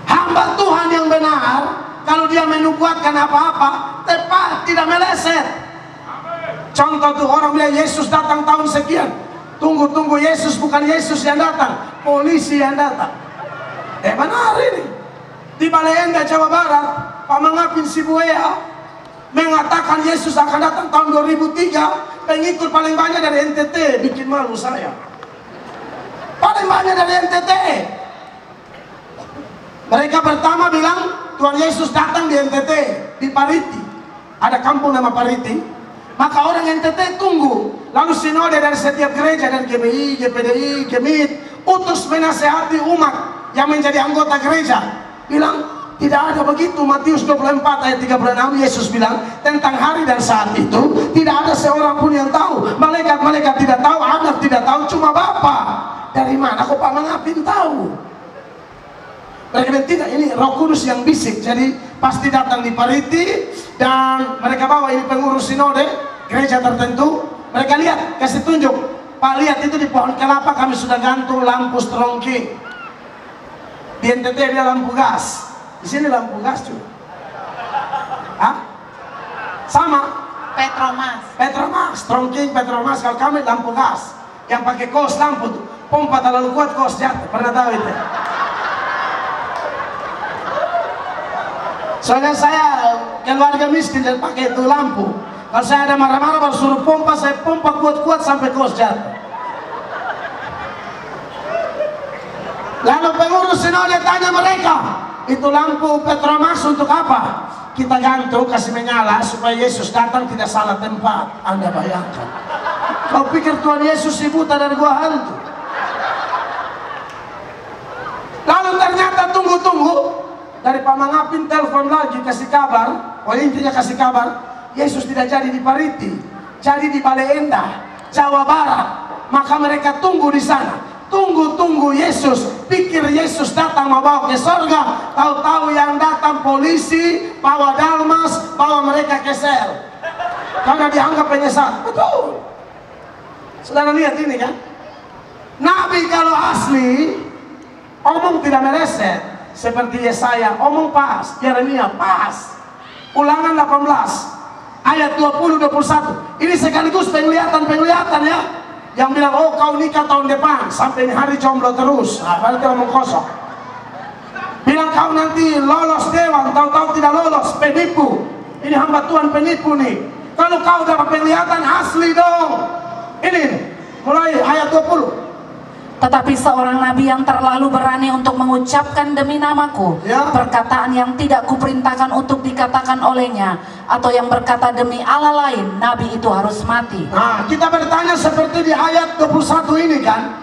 Hamba Tuhan yang benar, kalau dia menubuatkan apa-apa, tepat, tidak meleset. Contoh tuh, orang bilang Yesus datang tahun sekian. Tunggu, Yesus bukan Yesus yang datang, polisi yang datang. Benar ini. Di Balai Endah, Jawa Barat, Pak Mangapin Sibuaya mengatakan Yesus akan datang tahun 2003. Pengikut paling banyak dari NTT, bikin malu saya. Paling banyak dari NTT. Mereka pertama bilang Tuhan Yesus datang di NTT, di Pariti. Ada kampung nama Pariti. Maka orang NTT tunggu. Lalu sinode dari setiap gereja, dari GBI, GPDI, GEMIT, utus menasehati umat yang menjadi anggota gereja. Bilang, tidak ada begitu. Matius 24 ayat 36, Yesus bilang tentang hari dan saat itu tidak ada seorang pun yang tahu. Malaikat-malaikat tidak tahu, anak tidak tahu, cuma Bapa. Dari mana kok Pak Mangapin tahu? Mereka bilang tidak, ini Roh Kudus yang bisik. Jadi pasti datang di Pariti dan mereka bawa ini pengurus sinode gereja tertentu. Mereka lihat, kasih tunjuk, Pak, lihat itu di pohon kelapa kami sudah gantung lampu strongking. Di NTT dia lampu gas, di sini lampu gas juga. Hah? Sama? Petromas, strongking Petromas. Kalau kami lampu gas, yang pakai kos lampu tuh, pompa terlalu kuat kos jatuh. Pernah tahu itu? Soalnya saya keluarga miskin dan pakai itu lampu. Kalau saya ada marah-marah baru suruh pompa, saya pompa kuat-kuat sampai kos jatuh. Lalu pengurus sinode tanya mereka, itu lampu Petromas untuk apa? Kita gantung, kasih menyala supaya Yesus datang tidak salah tempat. Anda bayangkan, kau pikir Tuhan Yesus si buta dan gua hantu? Lalu ternyata tunggu, dari Pak Mangapin telepon lagi kasih kabar. Oh, intinya kasih kabar, Yesus tidak jadi di Pariti, jadi di Balai Endah, Jawa Barat. Maka mereka tunggu di sana. Tunggu Yesus, pikir Yesus datang mau bawa ke sorga, tahu-tahu yang datang polisi, bawa dalmas, bawa mereka ke sel. Karena dianggap penyesat. Betul. Saudara lihat ini kan, Nabi kalau asli omong tidak meleset. Seperti Yesaya, omong pas. Yeremia pas. Ulangan 18 ayat 20-21. Ini sekaligus penglihatan ya. Yang bilang, oh kau nikah tahun depan, sampai ini hari jomblo terus. Nah, berarti omong kosong. Bilang kau nanti lolos dewan, tahu-tahu tidak lolos, penipu. Ini hamba Tuhan penipu nih. Kalau kau dapat penglihatan asli dong. Ini mulai ayat 20. Tetapi seorang nabi yang terlalu berani untuk mengucapkan demi namaku perkataan yang tidak kuperintahkan untuk dikatakan olehnya, atau yang berkata demi Allah lain, nabi itu harus mati. Nah, kita bertanya seperti di ayat 21 ini kan,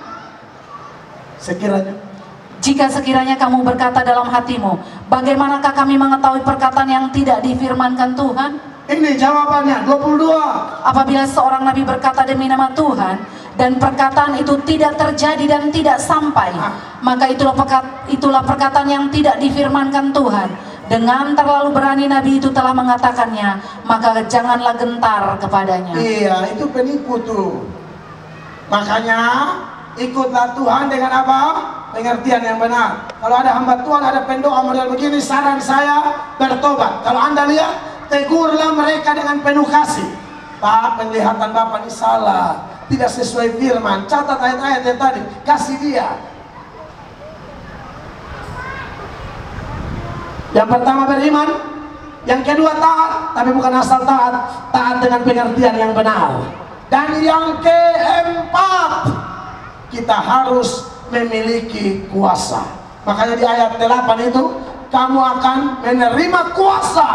jika sekiranya kamu berkata dalam hatimu, bagaimanakah kami mengetahui perkataan yang tidak difirmankan Tuhan? Ini jawabannya 22. Apabila seorang nabi berkata demi nama Tuhan dan perkataan itu tidak terjadi dan tidak sampai, maka itulah perkataan yang tidak difirmankan Tuhan. Dengan terlalu berani nabi itu telah mengatakannya, maka janganlah gentar kepadanya. Iya, itu penipu tuh. Makanya ikutlah Tuhan dengan apa? Pengertian yang benar. Kalau ada hamba Tuhan, ada pendoa model begini, saran saya bertobat. Kalau Anda lihat, tegurlah mereka dengan penuh kasih. Pak, penglihatan Bapak ini salah, tidak sesuai firman. Catat ayat-ayat yang tadi, kasih dia. Yang pertama beriman, yang kedua taat, tapi bukan asal taat, taat dengan pengertian yang benar. Dan yang keempat, kita harus memiliki kuasa. Makanya di ayat 8 itu, kamu akan menerima kuasa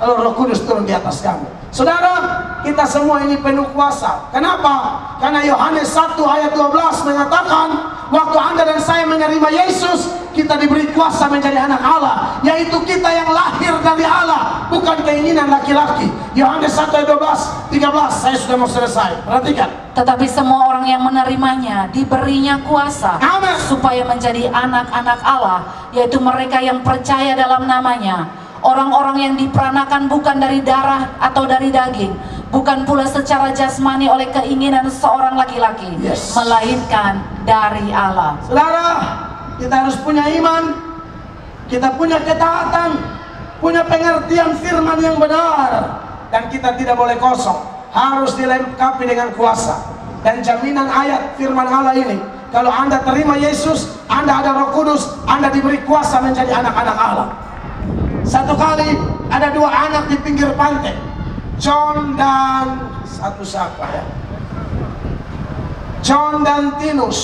kalau Roh Kudus turun di atas kamu. Saudara, kita semua ini penuh kuasa. Kenapa? Karena Yohanes 1 ayat 12 mengatakan, waktu Anda dan saya menerima Yesus, kita diberi kuasa menjadi anak Allah, yaitu kita yang lahir dari Allah, bukan keinginan laki-laki. Yohanes 1 ayat 12, 13, saya sudah mau selesai. Perhatikan. Tetapi semua orang yang menerimanya diberinya kuasa, Amin, supaya menjadi anak-anak Allah, yaitu mereka yang percaya dalam namanya. Orang-orang yang diperanakan bukan dari darah atau dari daging, bukan pula secara jasmani oleh keinginan seorang laki-laki, melainkan dari Allah. Saudara, kita harus punya iman, kita punya ketaatan, punya pengertian firman yang benar, dan kita tidak boleh kosong, harus dilengkapi dengan kuasa. Dan jaminan ayat firman Allah ini, kalau Anda terima Yesus, Anda ada Roh Kudus, Anda diberi kuasa menjadi anak-anak Allah. Satu kali ada dua anak di pinggir pantai, John dan satu siapa ya? John dan Tinus.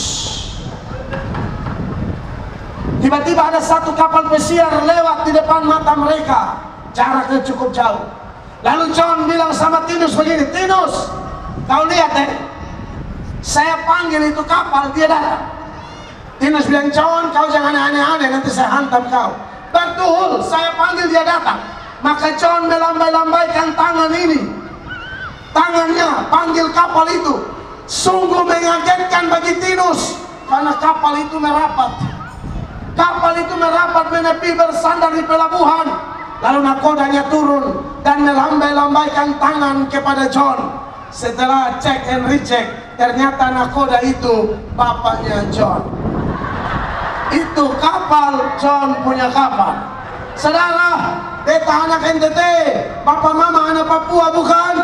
Tiba-tiba ada satu kapal pesiar lewat di depan mata mereka, jaraknya cukup jauh. Lalu John bilang sama Tinus begini, Tinus, kau lihat saya panggil itu kapal, dia datang. Tinus bilang, John, kau jangan aneh-aneh, nanti saya hantam kau. Betul, saya panggil dia datang. Maka John melambai-lambaikan tangan ini, tangannya panggil kapal itu. Sungguh mengagetkan bagi Tinus, karena kapal itu merapat. Kapal itu merapat menepi bersandar di pelabuhan. Lalu nakodanya turun dan melambai-lambaikan tangan kepada John. Setelah cek and recheck, ternyata nakoda itu bapaknya John. Itu kapal, John punya kapal. Saudara, beta anak NTT, Bapak Mama anak Papua bukan?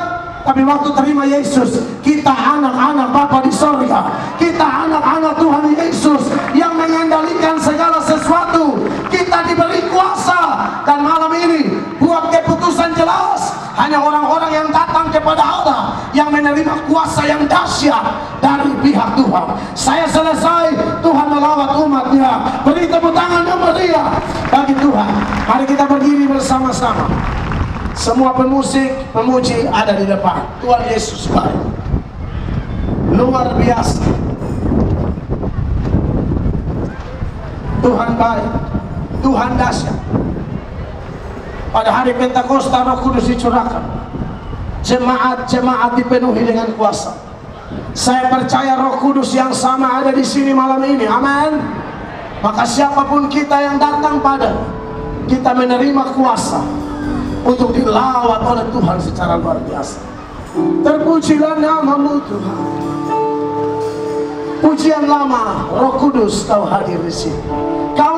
Tapi waktu terima Yesus, kita anak-anak Bapa di sorga. Kita anak-anak Tuhan Yesus yang mengendalikan segala sesuatu. Kita diberi kuasa. Dan malam ini buat keputusan jelas, hanya orang-orang yang datang kepada Allah yang menerima kuasa yang dahsyat dari pihak Tuhan. Saya selesai, Tuhan melawat umatnya. Beri tepuk tangan yang meriah bagi Tuhan. Mari kita berdiri bersama-sama. Semua pemusik, pemuji ada di depan. Tuhan Yesus baik, luar biasa. Tuhan baik, Tuhan dahsyat. Pada hari Pentakosta Roh Kudus dicurahkan, jemaat-jemaat dipenuhi dengan kuasa. Saya percaya Roh Kudus yang sama ada di sini malam ini. Amin. Maka siapapun kita yang datang pada, kita menerima kuasa untuk dilawat oleh Tuhan secara luar biasa. Terpujilah namamu Tuhan. Pujian lama, Roh Kudus kau hadir di sini. Kau